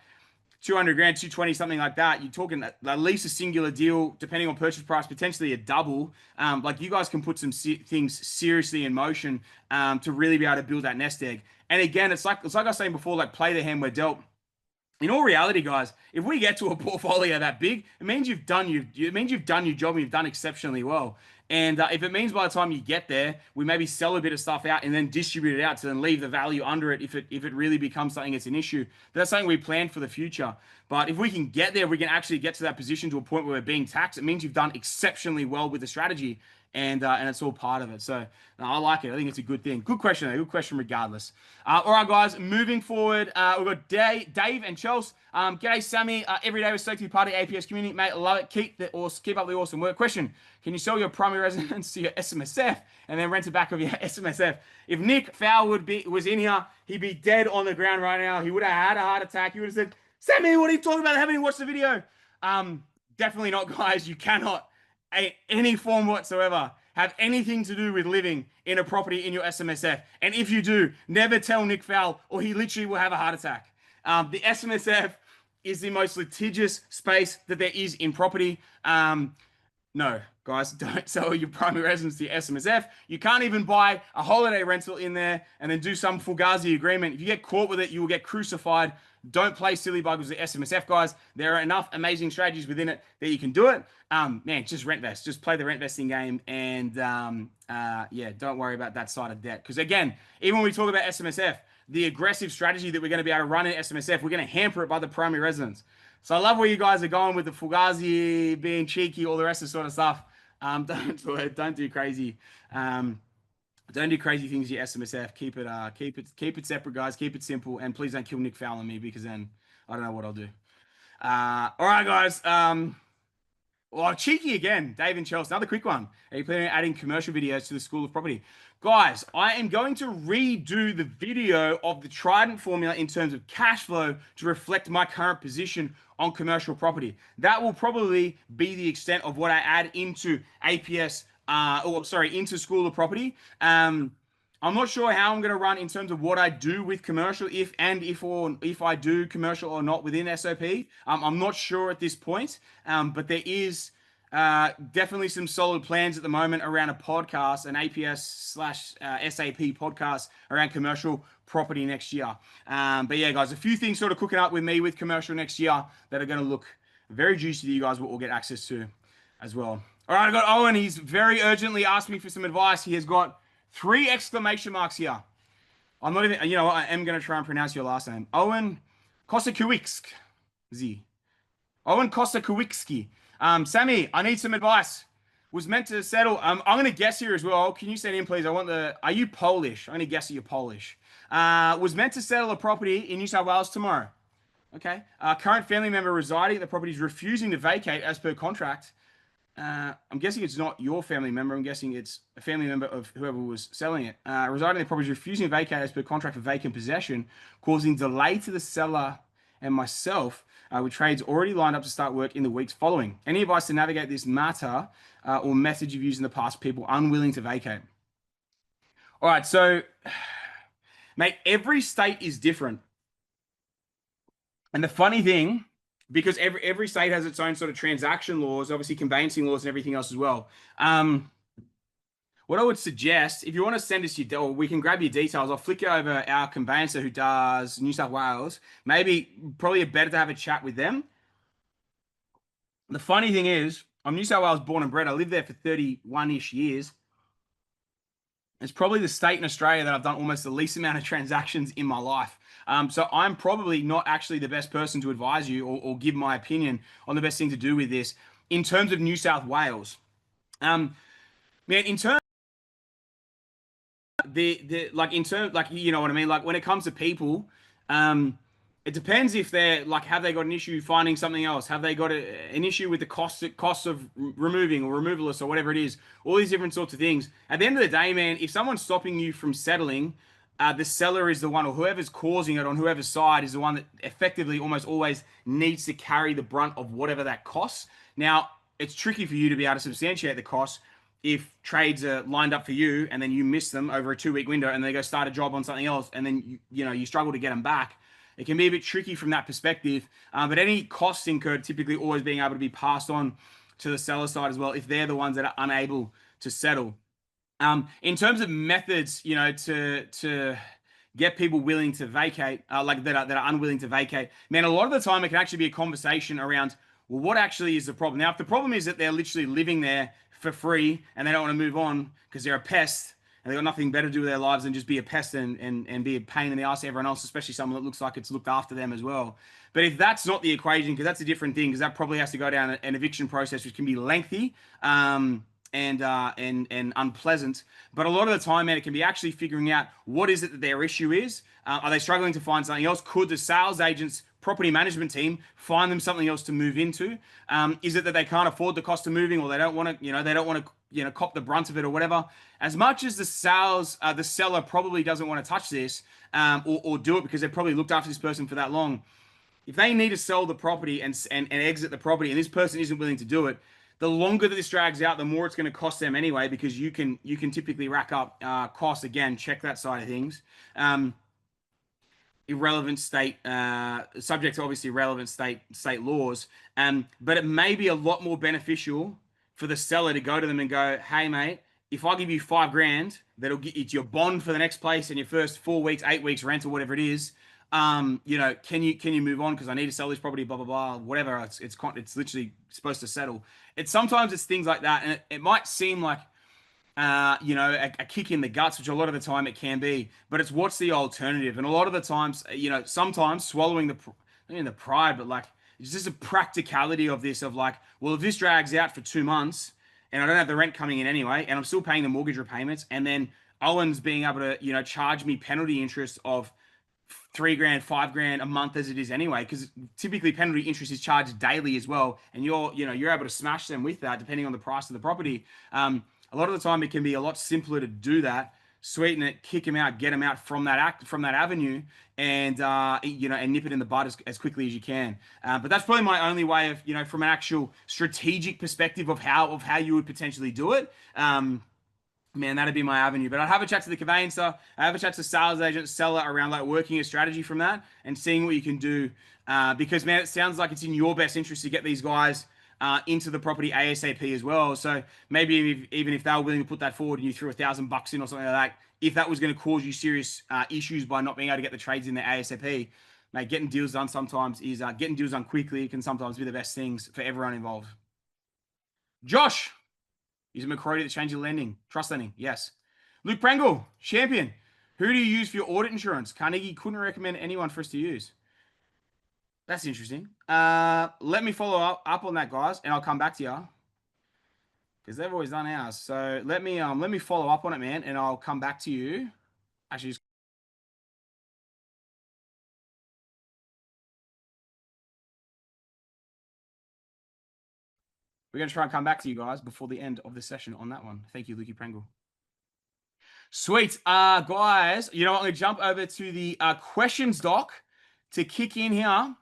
200 grand, 220, something like that. You're talking at least a singular deal, depending on purchase price, potentially a double. Like you guys can put some things seriously in motion to really be able to build that nest egg. And again, it's like I was saying before, like play the hand we're dealt. In all reality, guys, if we get to a portfolio that big, it means you've done your job and you've done exceptionally well. And if it means by the time you get there, we maybe sell a bit of stuff out and then distribute it out to then leave the value under it if it really becomes something that's an issue. But that's something we plan for the future. But if we can get there, we can actually get to that position to a point where we're being taxed. It means you've done exceptionally well with the strategy, and it's all part of it. So I like it. I think it's a good thing. Good question, though. Good question, regardless. All right, guys. Moving forward, we've got Dave and Chelsea. G'day, Sammy. Every day we're stoked to be part of the APS community, mate. Love it. Keep up the awesome work. Question: can you sell your primary residence to your SMSF and then rent it back of your SMSF? If Nick Fowl was in here, he'd be dead on the ground right now. He would have had a heart attack. He would have said, "Sammy, what are you talking about? I haven't even watched the video." Definitely not, guys. You cannot, any form whatsoever, have anything to do with living in a property in your SMSF. And if you do, never tell Nick Fowl or he literally will have a heart attack. The SMSF is the most litigious space that there is in property. No, guys, don't sell your primary residence to your SMSF. You can't even buy a holiday rental in there and then do some Fugazi agreement. If you get caught with it, you will get crucified. Don't play silly buggers with the SMSF, guys. There are enough amazing strategies within it that you can do it. Man, just rent vest. Just play the rent vesting game, and yeah, don't worry about that side of debt. Because again, even when we talk about SMSF, the aggressive strategy that we're going to be able to run in SMSF, we're going to hamper it by the primary residence. So I love where you guys are going with the Fugazi, being cheeky, all the rest of the sort of stuff. Don't do it. Don't do crazy. Don't do crazy things. Your SMSF. Keep it separate, guys. Keep it simple, and please don't kill Nick Fowl and me, because then I don't know what I'll do. All right, guys. Well, cheeky again, Dave and Chelsea. Another quick one. Are you planning on adding commercial videos to the School of Property? Guys, I am going to redo the video of the Trident formula in terms of cash flow to reflect my current position on commercial property. That will probably be the extent of what I add into APS, into School of Property. I'm not sure how I'm going to run in terms of what I do with commercial, if I do commercial or not within SOP. I'm not sure at this point, but there is definitely some solid plans at the moment around a podcast, an APS/SAP podcast around commercial property next year. But yeah, guys, a few things sort of cooking up with me with commercial next year that are going to look very juicy that you guys will get access to as well. All right, I got Owen. He's very urgently asked me for some advice. He has got 3 exclamation marks here. I'm not even, I am going to try and pronounce your last name. Owen Kosakuwicz. Owen Kosakuwicz. Sammy, I need some advice. Was meant to settle. I'm going to guess here as well. Can you send in, please? Are you Polish? I'm going to guess that you're Polish. Was meant to settle a property in New South Wales tomorrow. Okay. Current family member residing at the property is refusing to vacate as per contract. I'm guessing it's not your family member. I'm guessing it's a family member of whoever was selling it. Residing in the property is refusing to vacate as per contract for vacant possession, causing delay to the seller and myself, with trades already lined up to start work in the weeks following. Any advice to navigate this matter or method you've used in the past, people unwilling to vacate? All right, so mate, every state is different. And the funny thing, because every state has its own sort of transaction laws, obviously conveyancing laws and everything else as well. What I would suggest, if you want to send us or we can grab your details. I'll flick you over our conveyancer who does New South Wales. Maybe probably better to have a chat with them. The funny thing is, I'm New South Wales born and bred. I lived there for 31-ish years. It's probably the state in Australia that I've done almost the least amount of transactions in my life. So I'm probably not actually the best person to advise you or give my opinion on the best thing to do with this in terms of New South Wales. Man, in terms the like in terms like you know what I mean, like when it comes to people, it depends if they're like, have they got an issue finding something else, have they got an issue with the cost of removing or removalist or whatever it is, all these different sorts of things. At the end of the day, man, if someone's stopping you from settling, the seller is the one, or whoever's causing it on whoever's side is the one that effectively almost always needs to carry the brunt of whatever that costs. Now, it's tricky for you to be able to substantiate the costs if trades are lined up for you and then you miss them over a 2-week window and they go start a job on something else and then you struggle to get them back. It can be a bit tricky from that perspective, but any costs incurred typically always being able to be passed on to the seller side as well if they're the ones that are unable to settle. In terms of methods, to get people willing to vacate, like that are unwilling to vacate, man, a lot of the time it can actually be a conversation around, well, what actually is the problem? Now, if the problem is that they're literally living there for free and they don't want to move on because they're a pest and they've got nothing better to do with their lives than just be a pest and be a pain in the ass to everyone else, especially someone that looks like it's looked after them as well. But if that's not the equation, because that's a different thing, because that probably has to go down an eviction process, which can be lengthy, and unpleasant. But a lot of the time, man, it can be actually figuring out what is it that their issue is. Are they struggling to find something else? Could the sales agent's property management team find them something else to move into? Is it that they can't afford the cost of moving, or they don't want to, they don't want to, cop the brunt of it or whatever? As much as the seller probably doesn't want to touch this, or do it because they've probably looked after this person for that long. If they need to sell the property and exit the property, and this person isn't willing to do it, the longer that this drags out, the more it's going to cost them anyway, because you can typically rack up costs. Again, check that side of things. Irrelevant state, subject to obviously relevant state laws. But it may be a lot more beneficial for the seller to go to them and go, hey mate, if I give you $5,000, that'll get it's your bond for the next place and your first 4 weeks, 8 weeks rent or whatever it is. Can you move on, because I need to sell this property, blah blah blah, whatever. It's literally supposed to settle. Sometimes it's things like that, and it might seem like a kick in the guts, which a lot of the time it can be, but it's what's the alternative. And a lot of the times, sometimes swallowing the pride, but like it's just a practicality of this, of like, well, if this drags out for 2 months and I don't have the rent coming in anyway, and I'm still paying the mortgage repayments, and then Owen's being able to charge me penalty interest of $3,000, $5,000 a month as it is anyway, because typically penalty interest is charged daily as well, and you're able to smash them with that depending on the price of the property. A lot of the time it can be a lot simpler to do that, sweeten it, kick them out, get them out from that avenue, and and nip it in the bud as quickly as you can. But that's probably my only way of, from an actual strategic perspective of how you would potentially do it. Man, that'd be my avenue. But I'd have a chat to the conveyancer, I'd have a chat to sales agent, seller, around like working a strategy from that and seeing what you can do. Because man, it sounds like it's in your best interest to get these guys into the property ASAP as well. So maybe even if they were willing to put that forward and you threw $1,000 in or something like that, if that was going to cause you serious issues by not being able to get the trades in there ASAP, mate, getting deals done sometimes is getting deals done quickly can sometimes be the best things for everyone involved. Josh. Using Macquarie to change your lending. Trust lending, yes. Luke Prengle, champion. Who do you use for your audit insurance? Carnegie couldn't recommend anyone for us to use. That's interesting. Let me follow up on that, guys, and I'll come back to you. Because they've always done ours. So let me follow up on it, man, and I'll come back to you. Actually, we're going to try and come back to you guys before the end of the session on that one. Thank you, Lukey Prengle. Sweet. Guys, you know what? I'm going to jump over to the questions doc to kick in here.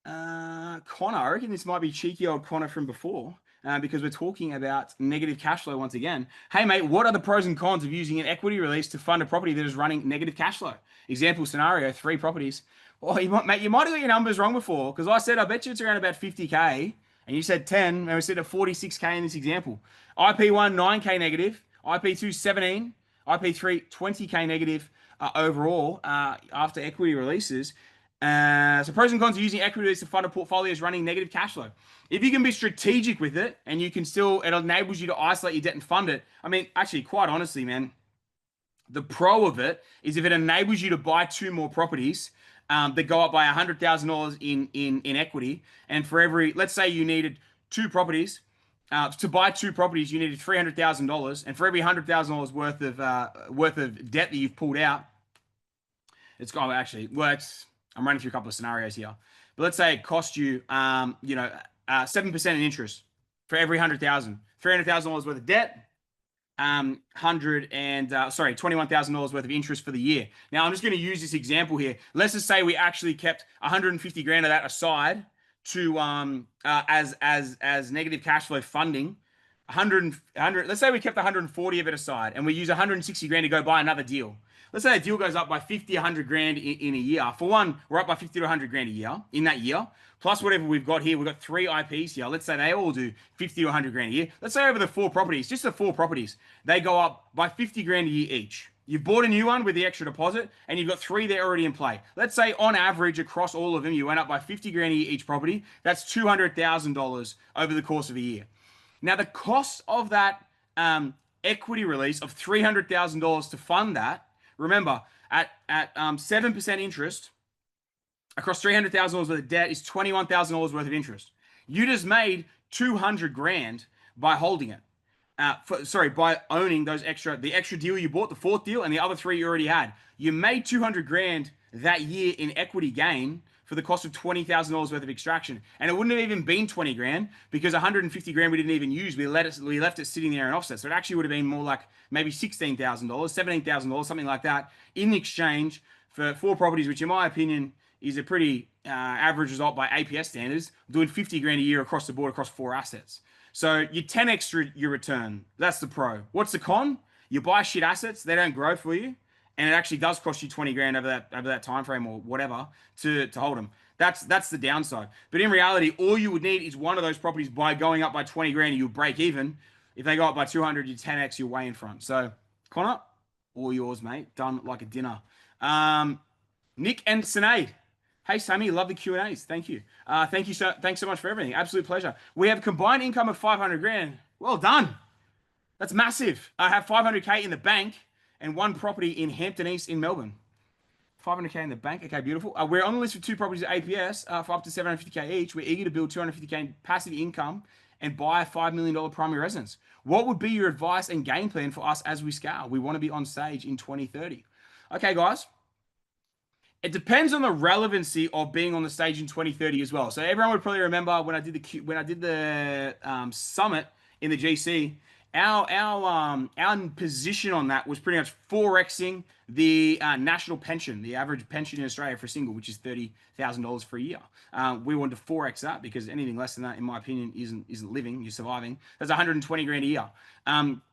Connor, I reckon this might be cheeky old Connor from before. because we're talking about negative cash flow once again. Hey, mate, what are the pros and cons of using an equity release to fund a property that is running negative cash flow? Example scenario, 3 properties. Oh, mate, you might have got your numbers wrong before because I said I bet you it's around about 50K and you said 10 and we said at 46K in this example. IP1, 9K negative. IP2, 17. IP3, 20K negative overall after equity releases. So pros and cons of using equity release to fund a portfolio is running negative cash flow. If you can be strategic with it and you can still, it enables you to isolate your debt and fund it. I mean, actually, quite honestly, man, the pro of it is if it enables you to buy 2 more properties that go up by $100,000 in equity, and for every, let's say you needed 2 properties. To buy 2 properties, you needed $300,000, and for every $100,000 worth of debt that you've pulled out, it's going to actually works. I'm running through a couple of scenarios here, but let's say it cost you, 7% in interest for every 100,000, $300,000 worth of debt, $21,000 worth of interest for the year. Now I'm just going to use this example here. Let's just say we actually kept 150 grand of that aside to as negative cash flow funding. 100, let's say we kept 140 of it aside and we use 160 grand to go buy another deal. Let's say a deal goes up by 50, 100 grand in a year. For one, we're up by 50 to 100 grand a year in that year. Plus whatever we've got here, we've got 3 IPs here. Let's say they all do 50 to 100 grand a year. Let's say over the 4 properties, just the 4 properties, they go up by 50 grand a year each. You've bought a new one with the extra deposit and you've got 3 there already in play. Let's say on average across all of them, you went up by 50 grand a year each property. That's $200,000 over the course of a year. Now the cost of that equity release of $300,000 to fund that, remember, at 7% interest across $300,000 worth of debt is $21,000 worth of interest. You just made 200 grand by holding it. By owning the extra deal you bought, the 4th deal, and the other 3 you already had. You made 200 grand that year in equity gain for the cost of $20,000 worth of extraction. And it wouldn't have even been 20 grand because 150 grand we didn't even use. We left it sitting there in offset. So it actually would have been more like maybe $16,000, $17,000, something like that in exchange for 4 properties, which in my opinion is a pretty average result by APS standards, doing 50 grand a year across the board across 4 assets. So you 10 extra your return. That's the pro. What's the con? You buy shit assets, they don't grow for you, and it actually does cost you 20 grand over that time frame or whatever to hold them. That's the downside. But in reality, all you would need is one of those properties by going up by 20 grand, you'll break even. If they go up by 200, you 10x, you're way in front. So Connor, all yours, mate. Done like a dinner. Nick and Sinead. Hey, Sammy, love the Q&As. Thank you. Thanks so much for everything. Absolute pleasure. We have combined income of 500 grand. Well done. That's massive. I have 500K in the bank and 1 property in Hampton East in Melbourne. 500K in the bank. Okay, beautiful. We're on the list for 2 properties at APS for up to 750K each. We're eager to build 250K passive income and buy a $5 million primary residence. What would be your advice and game plan for us as we scale? We want to be on stage in 2030. Okay, guys. It depends on the relevancy of being on the stage in 2030 as well. So everyone would probably remember when I did the summit in the GC, our position on that was pretty much 4xing the national pension, the average pension in Australia for a single, which is $30,000 for a year. We wanted to 4x that because anything less than that, in my opinion, isn't living. You're surviving. That's 120 grand a year.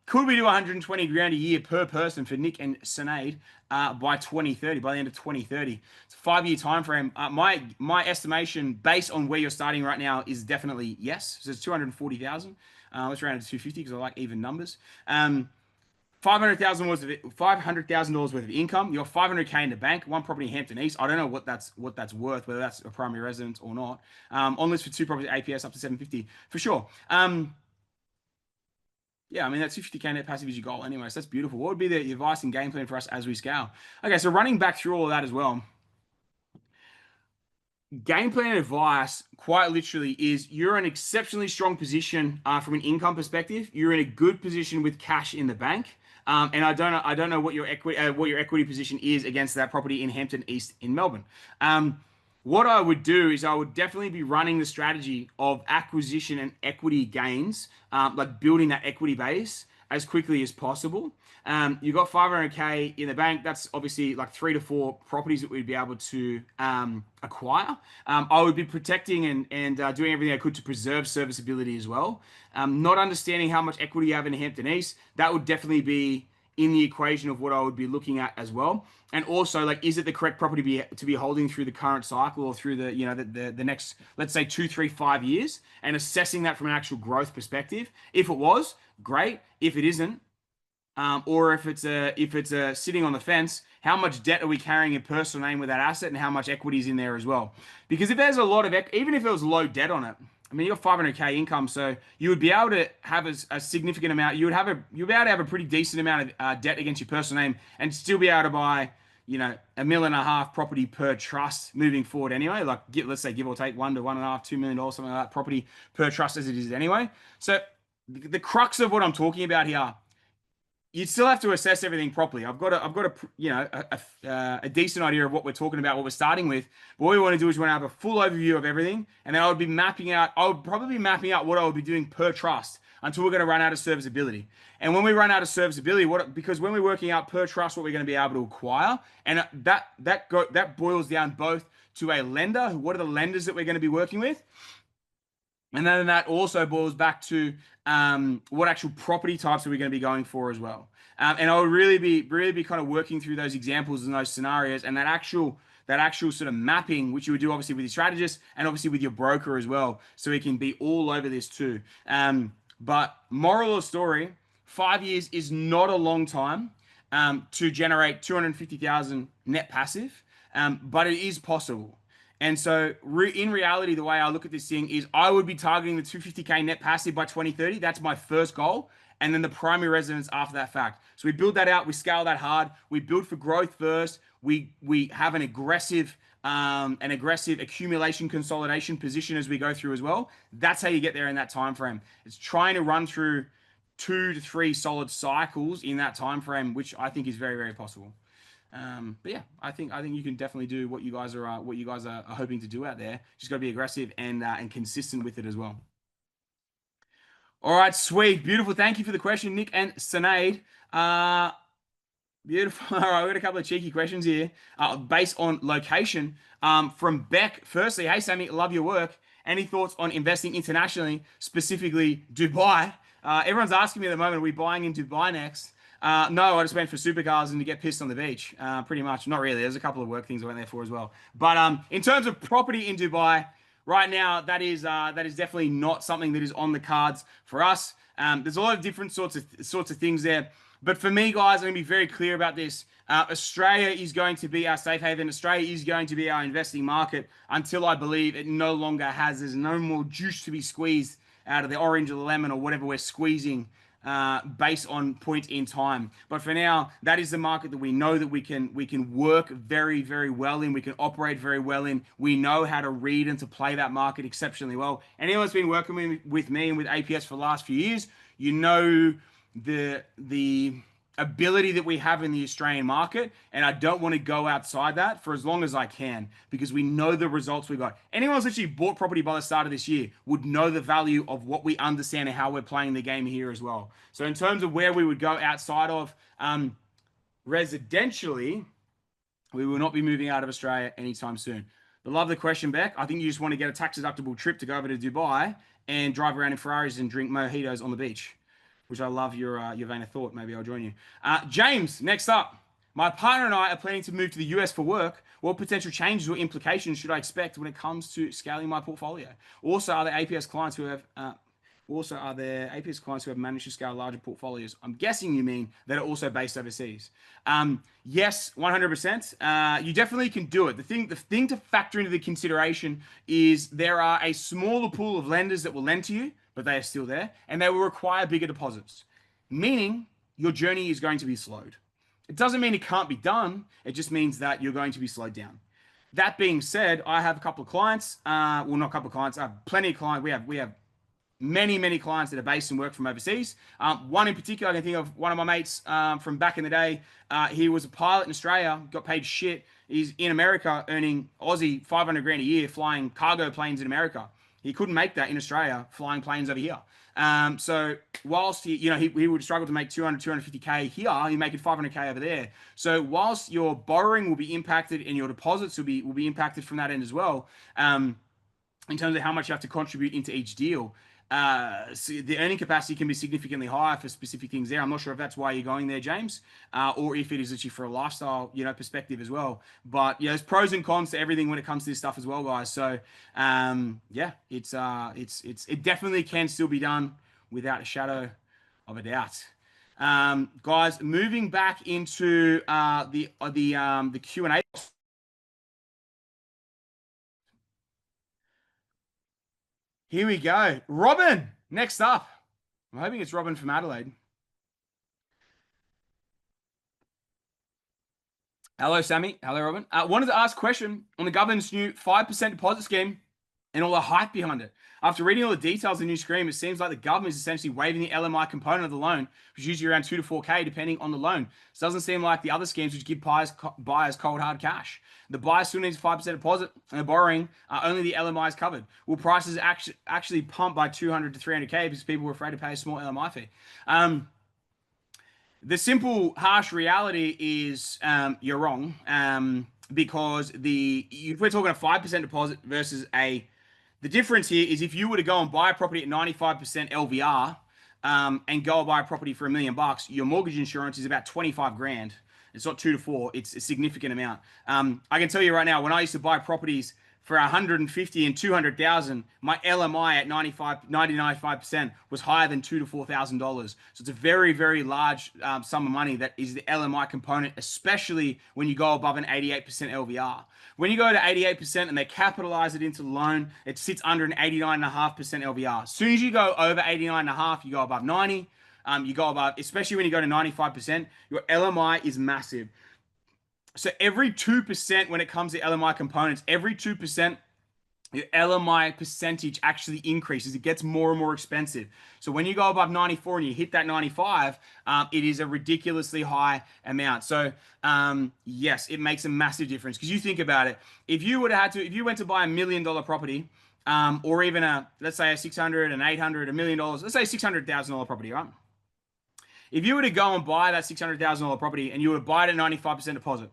Could we do 120 grand a year per person for Nick and Sinead by 2030? By the end of 2030, it's a 5-year time frame. My estimation, based on where you're starting right now, is definitely yes. So it's 240,000. Let's round it to 250 because I like even numbers. $500,000 worth of income. You're 500K in the bank. 1 property in Hampton East. I don't know what that's worth, whether that's a primary residence or not. On list for 2 properties APS up to 750 for sure. Yeah, I mean, that's 50K net passive is your goal anyway, so that's beautiful. What would be the advice and game plan for us as we scale? Okay, so running back through all of that as well. Game plan advice, quite literally, is you're in an exceptionally strong position from an income perspective. You're in a good position with cash in the bank. And I don't know what your equity position is against that property in Hampton East in Melbourne. What I would do is I would definitely be running the strategy of acquisition and equity gains, like building that equity base as quickly as possible. You've got 500K in the bank. That's obviously like 3 to 4 properties that we'd be able to acquire. I would be protecting and doing everything I could to preserve serviceability as well. Not understanding how much equity you have in Hampton East, that would definitely be in the equation of what I would be looking at as well. And also, like, is it the correct property to be holding through the current cycle or through the next, let's say, 2, 3, 5 years, and assessing that from an actual growth perspective. If it was, great. If it isn't, or if it's a sitting on the fence, how much debt are we carrying in personal name with that asset, and how much equity is in there as well? Because if there's a lot of even if there was low debt on it, I mean, you got 500K income, so you would be able to have a significant amount. You'd be able to have a pretty decent amount of debt against your personal name, and still be able to buy, $1.5 million property per trust moving forward anyway. Like, let's say give or take $1 to $1.5, $2 million, something like that, property per trust as it is anyway. So the crux of what I'm talking about here, you still have to assess everything properly. I've got a decent idea of what we're talking about, what we're starting with. But what we want to do is we want to have a full overview of everything, and then I would probably be mapping out what I would be doing per trust until we're going to run out of serviceability. And when we run out of serviceability, because when we're working out per trust what we're going to be able to acquire, and that boils down both to a lender. What are the lenders that we're going to be working with? And then that also boils back to what actual property types are we going to be going for as well. And I would really be kind of working through those examples and those scenarios, and that actual sort of mapping, which you would do obviously with your strategist and obviously with your broker as well, so he can be all over this too. But moral of the story, 5 years is not a long time to generate 250,000 net passive, but it is possible. And so in reality, the way I look at this thing is I would be targeting the 250K net passive by 2030. That's my first goal. And then the primary residence after that fact. So we build that out. We scale that hard. We build for growth first. We have an aggressive accumulation consolidation position as we go through as well. That's how you get there in that time frame. It's trying to run through 2 to 3 solid cycles in that time frame, which I think is very, very possible. But yeah, I think you can definitely do what you guys are hoping to do out there. Just got to be aggressive and consistent with it as well. All right, sweet, beautiful. Thank you for the question, Nick and Sinead. Beautiful. All right, we got a couple of cheeky questions here, based on location. From Beck. Firstly, hey Sammy, love your work. Any thoughts on investing internationally, specifically Dubai? Everyone's asking me at the moment, are we buying in Dubai next? No, I just went for supercars and to get pissed on the beach. Pretty much. Not really. There's a couple of work things I went there for as well. But in terms of property in Dubai, right now, that is definitely not something that is on the cards for us. There's a lot of different sorts of things there. But for me, guys, I'm going to be very clear about this. Australia is going to be our safe haven. Australia is going to be our investing market until I believe it no longer there's no more juice to be squeezed out of the orange or the lemon or whatever we're squeezing based on point in time. But for now, that is the market that we know that we can work very, very well in. We can operate very well in. We know how to read and to play that market exceptionally well. Anyone that's been working with me and with APS for the last few years, you know the ability that we have in the Australian market, and I don't want to go outside that for as long as I can, because we know the results we got. Anyone who's actually bought property by the start of this year would know the value of what we understand and how we're playing the game here as well. So in terms of where we would go outside of residentially, we will not be moving out of Australia anytime soon. But love the question, Beck. I think you just want to get a tax-deductible trip to go over to Dubai and drive around in Ferraris and drink mojitos on the beach, which I love your vein of thought. Maybe I'll join you. James, next up. My partner and I are planning to move to the US for work. What potential changes or implications should I expect when it comes to scaling my portfolio? Also, are there APS clients who have managed to scale larger portfolios? I'm guessing you mean that are also based overseas. Yes, 100%. You definitely can do it. The thing to factor into the consideration is there are a smaller pool of lenders that will lend to you, but they are still there, and they will require bigger deposits, meaning your journey is going to be slowed. It doesn't mean it can't be done. It just means that you're going to be slowed down. That being said, I have a couple of clients. Well, not a couple of clients. I have plenty of clients. We have many clients that are based and work from overseas. One in particular, I can think of one of my mates from back in the day. He was a pilot in Australia, got paid shit. He's in America earning Aussie 500 grand a year, flying cargo planes in America. He couldn't make that in Australia flying planes over here. So whilst he would struggle to make 200, 250K here, he's making 500K over there. So whilst your borrowing will be impacted and your deposits will be impacted from that end as well, in terms of how much you have to contribute into each deal. So the earning capacity can be significantly higher for specific things there. I'm not sure if that's why you're going there, James, or if it is actually for a lifestyle, perspective as well. But there's pros and cons to everything when it comes to this stuff as well, guys. So it definitely can still be done without a shadow of a doubt. Guys, moving back into the Q&A. Here we go. Robin, next up. I'm hoping it's Robin from Adelaide. Hello, Sammy. Hello, Robin. Wanted to ask a question on the government's new 5% deposit scheme and all the hype behind it. After reading all the details of the new scheme, it seems like the government is essentially waiving the LMI component of the loan, which is usually around 2 to 4K, depending on the loan. It doesn't seem like the other schemes which give buyers cold hard cash. The buyer still needs 5% deposit, and the borrowing, only the LMI is covered. Will prices actually pump by 200 to 300K because people were afraid to pay a small LMI fee? The simple, harsh reality is you're wrong, because if we're talking a 5% deposit versus the difference here is if you were to go and buy a property at 95% LVR, and go and buy a property for $1 million, your mortgage insurance is about 25 grand. It's not 2 to 4. It's a significant amount. I can tell you right now, when I used to buy properties for 150 and 200,000, my LMI at 95% was higher than $2,000 to $4,000. So it's a very, very large sum of money that is the LMI component, especially when you go above an 88% LVR. When you go to 88% and they capitalize it into the loan, it sits under an 89.5% LVR. As soon as you go over 89.5, you go above 90. You go above, especially when you go to 95%, your LMI is massive. So every 2% when it comes to LMI components, every 2%, your LMI percentage actually increases. It gets more and more expensive. So when you go above 94 and you hit that 95, it is a ridiculously high amount. So yes, it makes a massive difference because you think about it. If you went to buy $1 million property, or even let's say a 600, an 800, $1 million, let's say $600,000 property, right? If you were to go and buy that $600,000 property and you were to buy it at 95% deposit,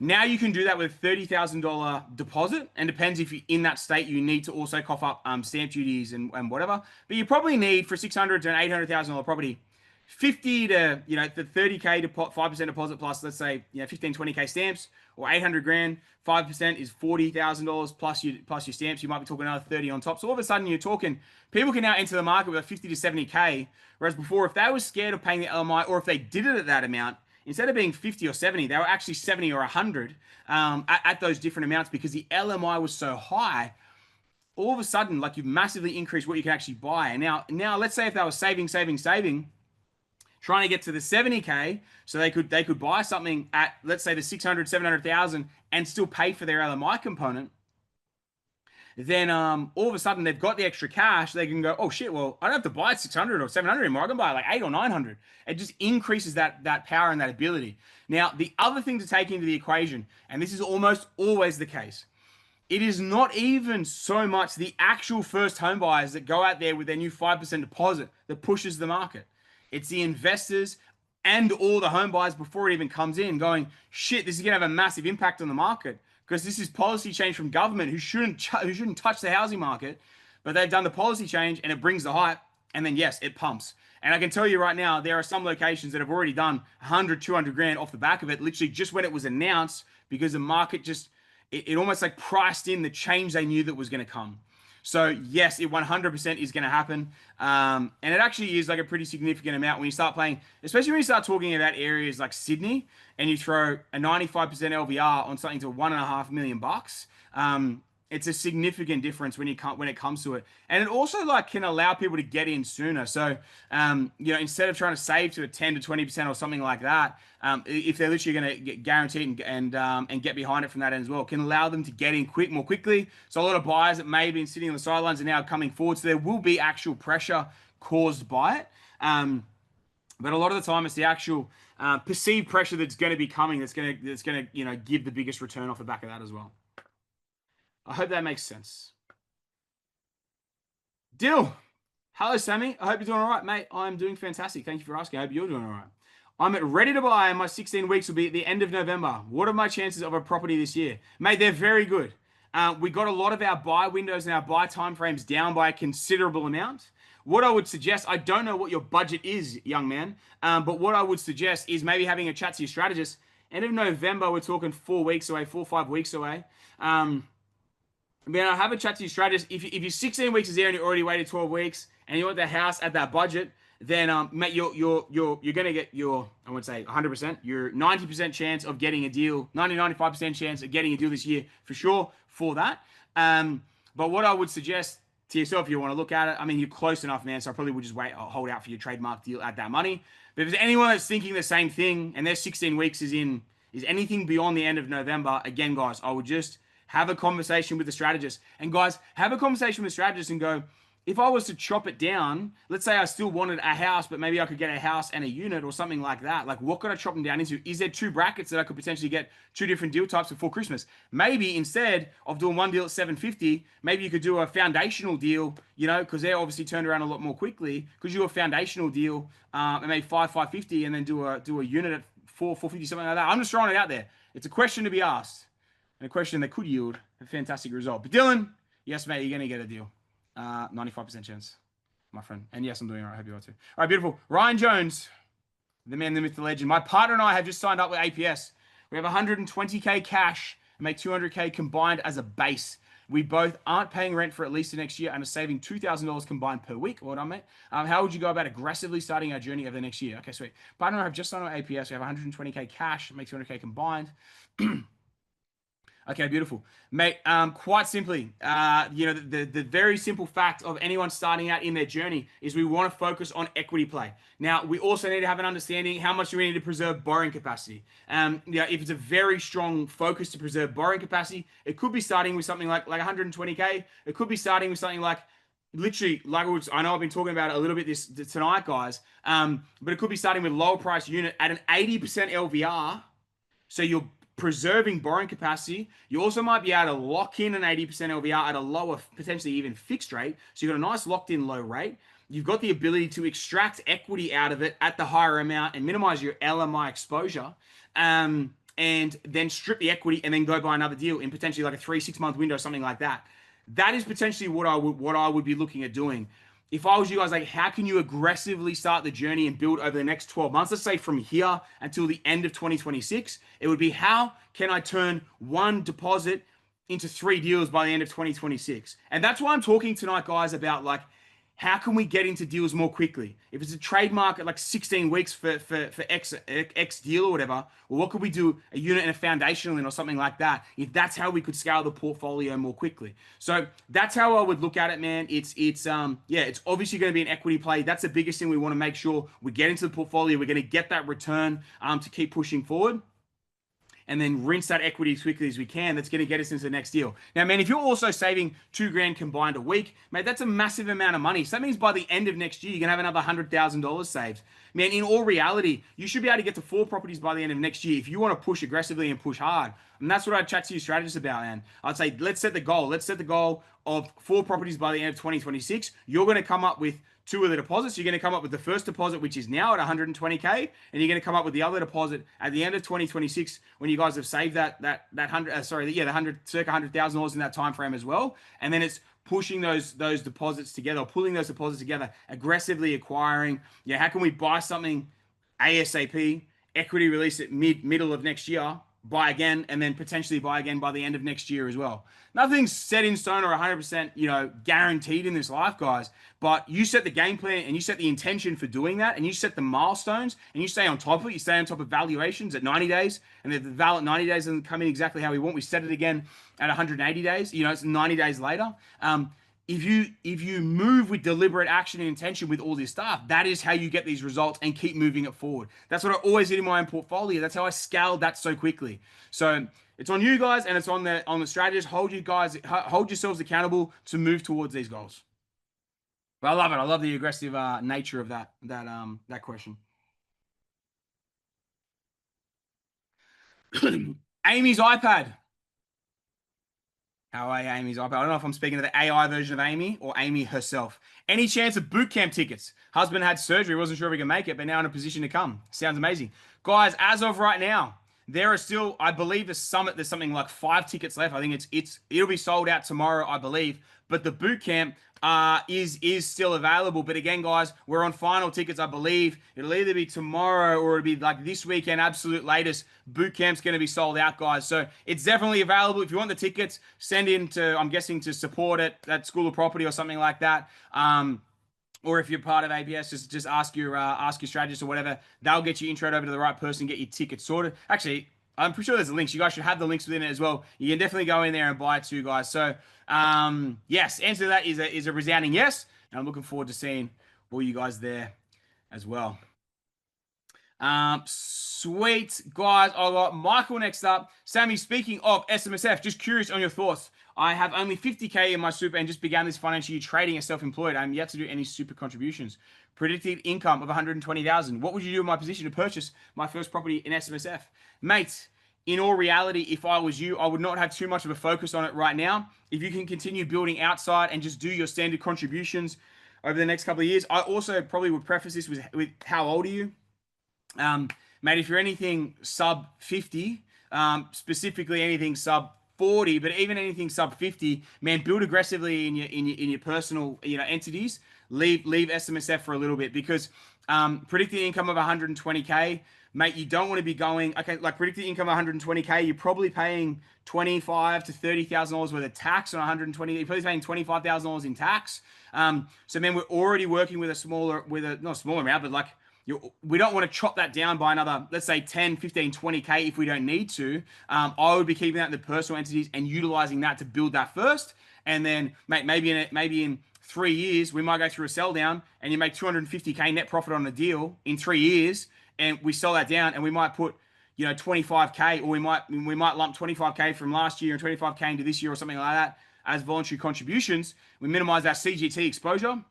now you can do that with a $30,000 deposit, and depends if you're in that state, you need to also cough up stamp duties and whatever. But you probably need for $600,000 to an $800,000 property, 50 to the 30K to 5% deposit plus, let's say 15, 20K stamps, or 800 grand. 5% is $40,000 plus your stamps. You might be talking another 30 on top. So all of a sudden you're talking people can now enter the market with a 50 to 70K, whereas before if they were scared of paying the LMI, or if they did it at that amount, instead of being 50 or 70, they were actually 70 or 100 at those different amounts because the LMI was so high. All of a sudden, like, you've massively increased what you can actually buy. And now let's say if they were saving, trying to get to the 70K, so they could buy something at, let's say, the 600, 700,000 and still pay for their LMI component. Then all of a sudden they've got the extra cash. They can go, oh shit, well, I don't have to buy 600 or 700 anymore. I can buy like 800 or 900. It just increases that power and that ability. Now, the other thing to take into the equation, and this is almost always the case, it is not even so much the actual first home buyers that go out there with their new 5% deposit that pushes the market. It's the investors and all the home buyers before it even comes in going, shit, this is going to have a massive impact on the market. Because this is policy change from government who shouldn't touch the housing market, but they've done the policy change and it brings the hype, and then yes, it pumps. And I can tell you right now, there are some locations that have already done 100, 200 grand off the back of it, literally just when it was announced, because the market it almost like priced in the change they knew that was going to come. So yes, it 100% is going to happen. And it actually is like a pretty significant amount when you start playing, especially when you start talking about areas like Sydney and you throw a 95% LVR on something to $1.5 million. It's a significant difference when it comes to it. And it also like can allow people to get in sooner. So, instead of trying to save to a 10 to 20% or something like that, if they're literally going to get guaranteed and get behind it from that end as well, can allow them to get in more quickly. So a lot of buyers that may have been sitting on the sidelines are now coming forward. So there will be actual pressure caused by it. But a lot of the time it's the actual perceived pressure that's going to be coming that's going to give the biggest return off the back of that as well. I hope that makes sense. Dill. Hello, Sammy. I hope you're doing all right, mate. I'm doing fantastic. Thank you for asking. I hope you're doing all right. I'm ready to buy, and my 16 weeks will be at the end of November. What are my chances of a property this year? Mate, they're very good. We got a lot of our buy windows and our buy timeframes down by a considerable amount. What I would suggest, I don't know what your budget is, young man, but what I would suggest is maybe having a chat to your strategist. End of November, we're talking 4 weeks away, 4 or 5 weeks away. I have a chat to your strategist. If your 16 weeks is there and you already waited 12 weeks and you want the house at that budget, then mate, you're gonna get your, I wouldn't say 100%, your 90% chance of getting a deal, 95% chance of getting a deal this year for sure for that. But what I would suggest to yourself, if you want to look at it, I mean, you're close enough, man. So I probably would just wait, hold out for your trademark deal at that money. But if there's anyone that's thinking the same thing and their 16 weeks is anything beyond the end of November, again, guys, I would just have a conversation with the strategist. And guys, have a conversation with the strategist and go, if I was to chop it down, let's say I still wanted a house, but maybe I could get a house and a unit or something like that. Like, what could I chop them down into? Is there two brackets that I could potentially get two different deal types before Christmas? Maybe instead of doing one deal at 750, maybe you could do a foundational deal, because they're obviously turned around a lot more quickly. Because you do a foundational deal and maybe 550, and then do a unit at 450, something like that. I'm just throwing it out there. It's a question to be asked, and a question that could yield a fantastic result. But Dylan, yes, mate, you're going to get a deal. 95% chance, my friend. And yes, I'm doing all right. I hope you are too. All right, beautiful. Ryan Jones, the man, the myth, the legend. My partner and I have just signed up with APS. We have 120K cash and make 200K combined as a base. We both aren't paying rent for at least the next year and are saving $2,000 combined per week. Well done, mate. How would you go about aggressively starting our journey over the next year? Okay, sweet. Partner and I have just signed up with APS. We have 120K cash and make 200K combined. Okay, beautiful. Mate, quite simply, the very simple fact of anyone starting out in their journey is we want to focus on equity play. Now, we also need to have an understanding how much do we need to preserve borrowing capacity. If it's a very strong focus to preserve borrowing capacity, it could be starting with something like 120K. It could be starting with something like literally, I know I've been talking about it a little bit this tonight, guys, but it could be starting with lower price unit at an 80% LVR. So you're preserving borrowing capacity. You also might be able to lock in an 80% LVR at a lower, potentially even fixed rate. So you've got a nice locked in low rate. You've got the ability to extract equity out of it at the higher amount and minimize your LMI exposure. And then strip the equity and then go buy another deal in potentially like a 3-6 month window, something like that. That is potentially what I would be looking at doing. If I was you guys, like, how can you aggressively start the journey and build over the next 12 months? Let's say from here until the end of 2026, it would be how can I turn one deposit into 3 deals by the end of 2026? And that's why I'm talking tonight, guys, about like, how can we get into deals more quickly? If it's a trademark at like 16 weeks for X deal or whatever, well, what could we do a unit and a foundational in or something like that? If that's how we could scale the portfolio more quickly. So that's how I would look at it, man. It's obviously going to be an equity play. That's the biggest thing we want to make sure we get into the portfolio. We're going to get that return to keep pushing forward. And then rinse that equity as quickly as we can. That's going to get us into the next deal. Now, man, if you're also saving $2,000 combined a week, mate, that's a massive amount of money. So that means by the end of next year, you're going to have another $100,000 saved. Man, in all reality, you should be able to get to 4 properties by the end of next year if you want to push aggressively and push hard. And that's what I'd chat to your strategist about, man. I'd say, let's set the goal. Let's set the goal of 4 properties by the end of 2026. You're going to come up with 2 of the deposits. You're going to come up with the first deposit, which is now at 120K, and you're going to come up with the other deposit at the end of 2026 when you guys have saved that circa $100,000 in that time frame as well. And then it's pushing those deposits together, or pulling those deposits together, aggressively acquiring. Yeah, how can we buy something ASAP, equity release it middle of next year, buy again, and then potentially buy again by the end of next year as well. Nothing's set in stone or 100%, guaranteed in this life, guys. But you set the game plan and you set the intention for doing that, and you set the milestones, and you stay on top of it. You stay on top of valuations at 90 days, and if the val at 90 days doesn't come in exactly how we want, we set it again at 180 days. It's 90 days later. If you move with deliberate action and intention with all this stuff, that is how you get these results and keep moving it forward. That's what I always did in my own portfolio. That's how I scaled that so quickly. So it's on you guys, and it's on the strategist. Hold yourselves accountable to move towards these goals. But I love it. I love the aggressive nature of that question. Amy's iPad. How are you, Amy's iPad? I don't know if I'm speaking to the AI version of Amy or Amy herself. Any chance of boot camp tickets? Husband had surgery, wasn't sure if he could make it, but now in a position to come. Sounds amazing. Guys, as of right now, there are still, I believe, the summit, there's something like 5 tickets left. I think it'll be sold out tomorrow, I believe. But the boot camp is still available. But again, guys, we're on final tickets, I believe. It'll either be tomorrow or it'll be like this weekend, absolute latest. Boot camp's going to be sold out, guys. So it's definitely available. If you want the tickets, send in to, I'm guessing, to support it at School of Property or something like that. Or if you're part of APS, just ask your strategist or whatever. They'll get you introed over to the right person, get your ticket sorted. Actually, I'm pretty sure there's links. You guys should have the links within it as well. You can definitely go in there and buy it too, guys. So, yes, answer to that is a resounding yes. And I'm looking forward to seeing all you guys there as well. Sweet guys. I got Michael next up. Sammy, speaking of SMSF, just curious on your thoughts. I have only 50K in my super and just began this financial year trading as self-employed. I'm yet to do any super contributions. Predicted income of 120,000. What would you do in my position to purchase my first property in SMSF? Mate, in all reality, if I was you, I would not have too much of a focus on it right now. If you can continue building outside and just do your standard contributions over the next couple of years, I also probably would preface this with how old are you? Mate, if you're anything sub 50, specifically anything sub 40, but even anything sub 50, man, build aggressively in your personal entities. Leave SMSF for a little bit because predicting income of 120K, mate, you don't want to be going like predicting income of 120K. You're probably paying 25 to $30,000 worth of tax on 120. You're probably paying $25,000 in tax. So man, we're already working with not a smaller amount, but like we don't want to chop that down by another, let's say 10, 15, 20K if we don't need to. I would be keeping that in the personal entities and utilizing that to build that first. And then maybe in 3 years, we might go through a sell down and you make 250K net profit on a deal in 3 years. And we sell that down and we might put, 25K, or we might lump 25K from last year and 25K into this year or something like that as voluntary contributions. We minimize our CGT exposure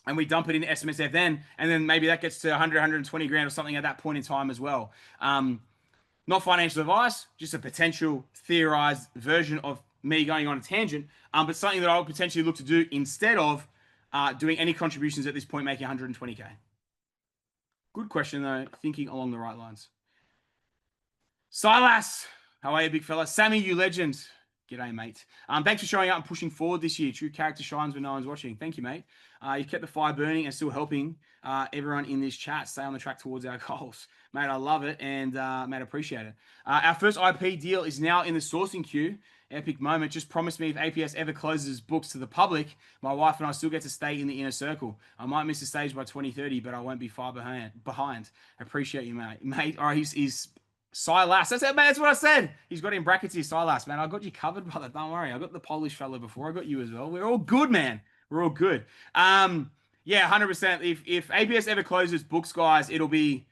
and we dump it into SMSF then, and then maybe that gets to 100, 120 grand or something at that point in time as well. Not financial advice, just a potential theorized version of me going on a tangent, but something that I would potentially look to do instead of doing any contributions at this point, making 120K. Good question, though, thinking along the right lines. Silas, how are you, big fella? Sammy, you legend. G'day, mate. Thanks for showing up and pushing forward this year. True character shines when no one's watching. Thank you, mate. You kept the fire burning and still helping everyone in this chat stay on the track towards our goals. Mate, I love it and, mate, appreciate it. Our first IP deal is now in the sourcing queue. Epic moment. Just promise me if APS ever closes books to the public, my wife and I still get to stay in the inner circle. I might miss the stage by 2030, but I won't be far behind. Appreciate you, mate. All right, he's Silas. That's it, man. That's what I said. He's got in brackets here, Silas, man. I got you covered, brother. Don't worry. I got the Polish fellow before. I got you as well. We're all good, man. We're all good. Yeah, 100%. If APS ever closes books, guys, it'll be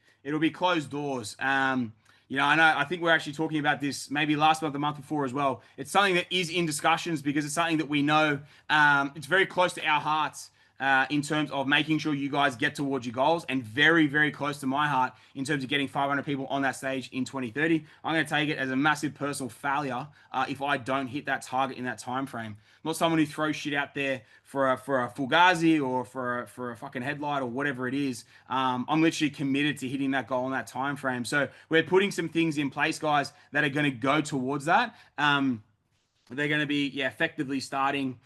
closed doors. I think we're actually talking about this maybe last month, the month before as well. It's something that is in discussions because it's something that we know it's very close to our hearts. In terms of making sure you guys get towards your goals, and very, very close to my heart in terms of getting 500 people on that stage in 2030. I'm going to take it as a massive personal failure if I don't hit that target in that time frame. Not someone who throws shit out there for a Fugazi or for a fucking headlight or whatever it is. I'm literally committed to hitting that goal in that time frame. So we're putting some things in place, guys, that are going to go towards that. They're going to be effectively starting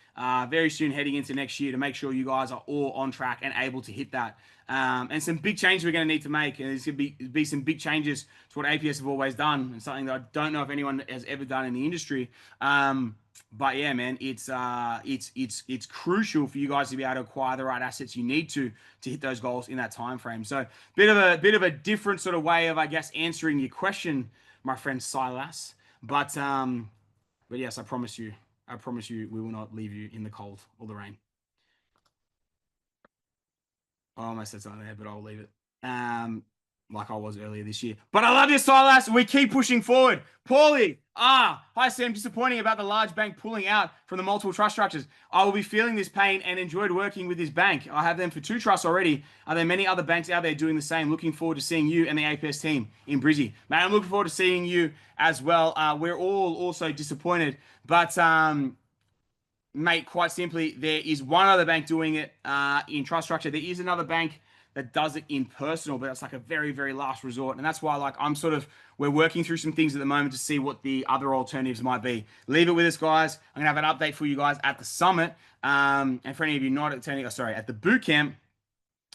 very soon heading into next year to make sure you guys are all on track and able to hit that. And some big changes we're going to need to make. And there's going to be some big changes to what APS have always done, and something that I don't know if anyone has ever done in the industry. But yeah, man, it's crucial for you guys to be able to acquire the right assets you need to hit those goals in that time frame. So bit of a different sort of way of, I guess, answering your question, my friend Silas. But yes, I promise you, we will not leave you in the cold or the rain. I almost said something there, but I'll leave it. like I was earlier this year. But I love you, Silas. We keep pushing forward. Paulie, hi Sam. Disappointing about the large bank pulling out from the multiple trust structures. I will be feeling this pain and enjoyed working with this bank. I have them for 2 trusts already. Are there many other banks out there doing the same? Looking forward to seeing you and the APS team in Brizzy. Man, I'm looking forward to seeing you as well. We're all also disappointed, but mate, quite simply, there is one other bank doing it in trust structure. There is another bank that does it in personal, but it's like a very, very last resort. And that's why, like, we're working through some things at the moment to see what the other alternatives might be. Leave it with us, guys. I'm going to have an update for you guys at the summit. And for any of you not attending, at the boot camp,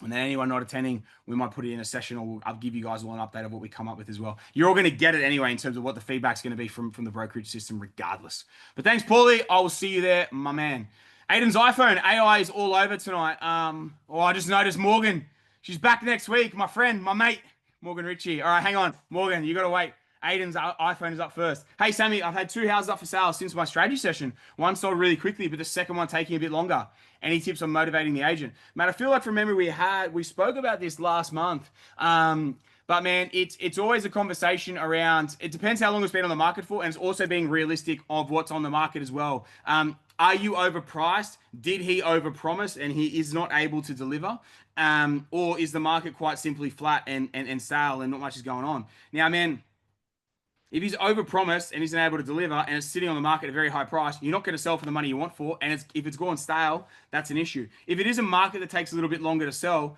and then anyone not attending, we might put it in a session, or I'll give you guys all an update of what we come up with as well. You're all going to get it anyway in terms of what the feedback's going to be from the brokerage system regardless. But thanks, Paulie. I will see you there, my man. Aiden's iPhone AI is all over tonight. I just noticed Morgan. She's back next week. My friend, my mate, Morgan Ritchie. All right, hang on. Morgan, you got to wait. Aiden's iPhone is up first. Hey, Sammy, I've had 2 houses up for sale since my strategy session. One sold really quickly, but the second one taking a bit longer. Any tips on motivating the agent? Matt, I feel like from memory we spoke about this last month. But man, it's always a conversation around, it depends how long it's been on the market for, and it's also being realistic of what's on the market as well. Are you overpriced? Did he overpromise and he is not able to deliver? Or is the market quite simply flat and stale and not much is going on? Now, man, if he's overpromised and he's unable to deliver and it's sitting on the market at a very high price, you're not going to sell for the money you want for. And if it's gone stale, that's an issue. If it is a market that takes a little bit longer to sell,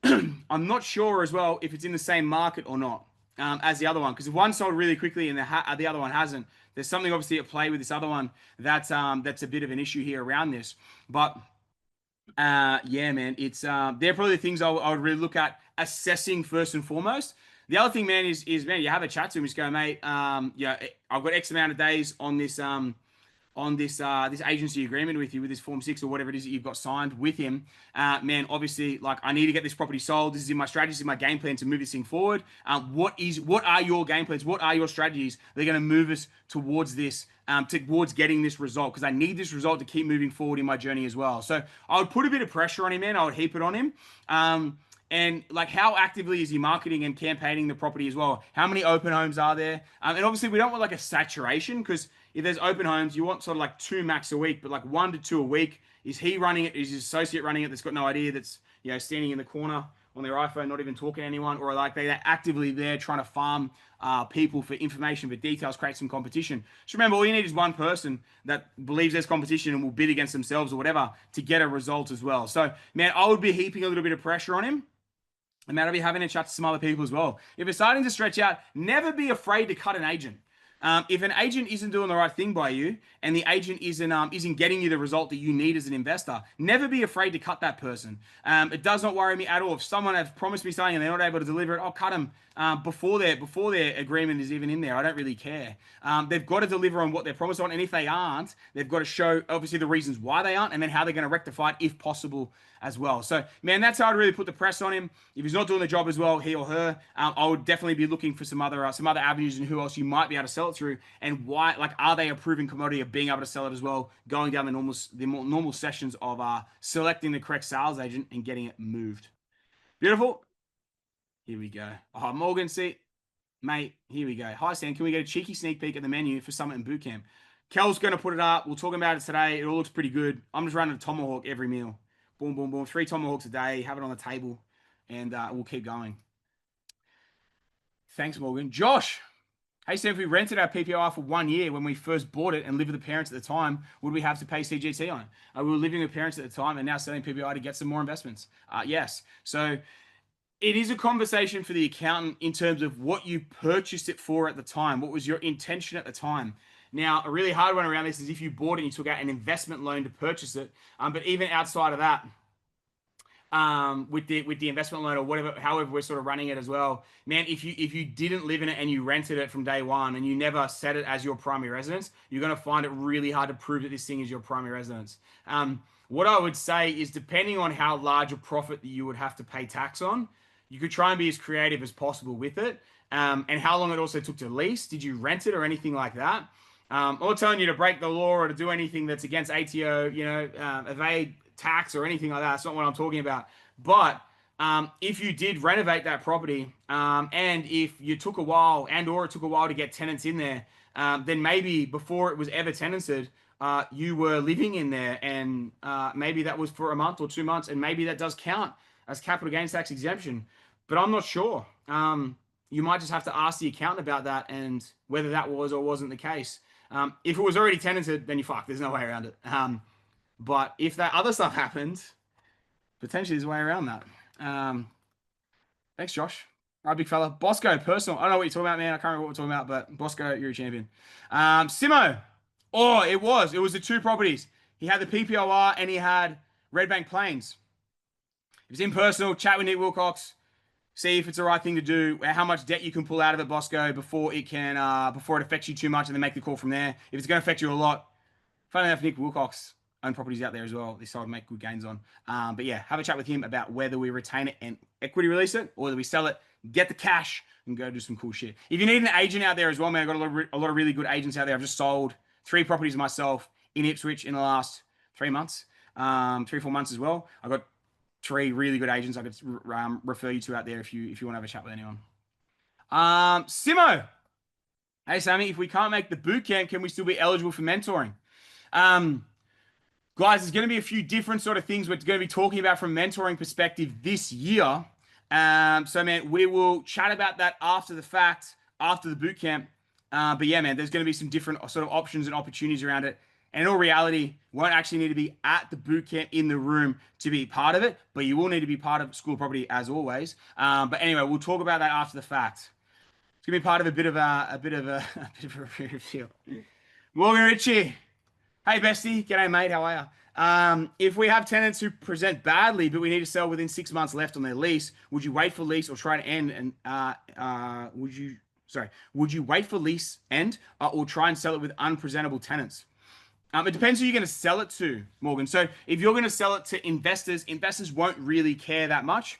I'm not sure as well if it's in the same market or not as the other one. Because if one sold really quickly and the other one hasn't, there's something obviously at play with this other one that's a bit of an issue here around this. But yeah, man, it's they're probably the things I would really look at assessing first and foremost. The other thing, man, is man, you have a chat to him, just go, mate, yeah, I've got X amount of days on this this agency agreement with you, with this Form 6 or whatever it is that you've got signed with him. Man, obviously, like, I need to get this property sold. This is in my strategy, this is my game plan to move this thing forward. What are your game plans? What are your strategies that are going to move us towards this, towards getting this result? Because I need this result to keep moving forward in my journey as well. So I would put a bit of pressure on him, man. I would heap it on him. And like, how actively is he marketing and campaigning the property as well? How many open homes are there? And obviously, we don't want like a saturation, because if there's open homes, you want sort of like 2 max a week, but like 1 to 2 a week. Is he running it? Is his associate running it that's got no idea, that's, you know, standing in the corner on their iPhone, not even talking to anyone? Or like they're actively there trying to farm people for information, for details, create some competition. Just remember, all you need is one person that believes there's competition and will bid against themselves or whatever to get a result as well. So, man, I would be heaping a little bit of pressure on him. And man, I'll be having a chat to some other people as well. If it's starting to stretch out, never be afraid to cut an agent. If an agent isn't doing the right thing by you, and the agent isn't getting you the result that you need as an investor, never be afraid to cut that person. It does not worry me at all. If someone has promised me something and they're not able to deliver it, I'll cut them before their agreement is even in there. I don't really care. They've got to deliver on what they're promised on, and if they aren't, they've got to show obviously the reasons why they aren't, and then how they're going to rectify it if possible as well. So, man, that's how I'd really put the press on him. If he's not doing the job as well, he or her, I would definitely be looking for some other avenues and who else you might be able to sell it through, and why. Like, are they a proven commodity of being able to sell it as well? Going down the more normal sessions of selecting the correct sales agent and getting it moved. Beautiful. Here we go. Oh, Morgan, see, mate. Here we go. Hi, Sam. Can we get a cheeky sneak peek at the menu for Summit and Bootcamp? Kel's going to put it up. We'll talk about it today. It all looks pretty good. I'm just running a tomahawk every meal. Boom, boom, boom. 3 tomahawks a day. Have it on the table, and we'll keep going. Thanks, Morgan. Josh. Hey, Sam, if we rented our PPR for 1 year when we first bought it and lived with the parents at the time, would we have to pay CGT on it? We were living with parents at the time and now selling PPI to get some more investments. Yes. So it is a conversation for the accountant in terms of what you purchased it for at the time. What was your intention at the time? Now, a really hard one around this is if you bought it and you took out an investment loan to purchase it. But even outside of that, with the investment loan or whatever, however we're sort of running it as well, man, if you didn't live in it and you rented it from day one and you never set it as your primary residence, you're going to find it really hard to prove that this thing is your primary residence. What I would say is, depending on how large a profit that you would have to pay tax on, you could try and be as creative as possible with it. And how long it also took to lease. Did you rent it or anything like that? I'm not telling you to break the law or to do anything that's against ATO, evade tax or anything like that. That's not what I'm talking about. But If you did renovate that property, and if you took a while or it took a while to get tenants in there, then maybe before it was ever tenanted, you were living in there, and maybe that was for a month or 2 months, and maybe that does count as capital gains tax exemption. But I'm not sure. You might just have to ask the accountant about that and whether that was or wasn't the case. If it was already tenanted, then you fuck. There's no way around it. But if that other stuff happened, potentially there's a way around that. Thanks, Josh. All right, big fella. Bosco, personal. I don't know what you're talking about, man. I can't remember what we're talking about, but Bosco, you're a champion. Simo. Oh, it was. It was the two properties. He had the PPOR and he had Red Bank Plains. It was in personal. Chat with Nick Wilcox. See if it's the right thing to do. How much debt you can pull out of it, Bosco, before it affects you too much, and then make the call from there. If it's going to affect you a lot, funny enough, Nick Wilcox own properties out there as well. They started to make good gains on. But yeah, have a chat with him about whether we retain it and equity release it, or whether we sell it, get the cash, and go do some cool shit. If you need an agent out there as well, man, I've got a lot of really good agents out there. I've just sold 3 properties myself in Ipswich in the last 3 months, 3-4 months as well. I've got 3 really good agents I could refer you to out there if you want to have a chat with anyone. Simo. Hey, Sammy, if we can't make the boot camp, can we still be eligible for mentoring? Guys, there's going to be a few different sort of things we're going to be talking about from a mentoring perspective this year. So, man, we will chat about that after the fact, after the boot camp. But yeah, man, there's going to be some different sort of options and opportunities around it. And in all reality, won't actually need to be at the boot camp in the room to be part of it, but you will need to be part of School Property as always. But anyway, we'll talk about that after the fact. It's going to be part of a bit of a review. Morgan Ritchie. Hey, bestie. G'day, mate. How are you? If we have tenants who present badly, but we need to sell within 6 months left on their lease, would you wait for lease or try to end? And would you wait for lease end or try and sell it with unpresentable tenants? It depends who you're going to sell it to, Morgan. So if you're going to sell it to investors won't really care that much.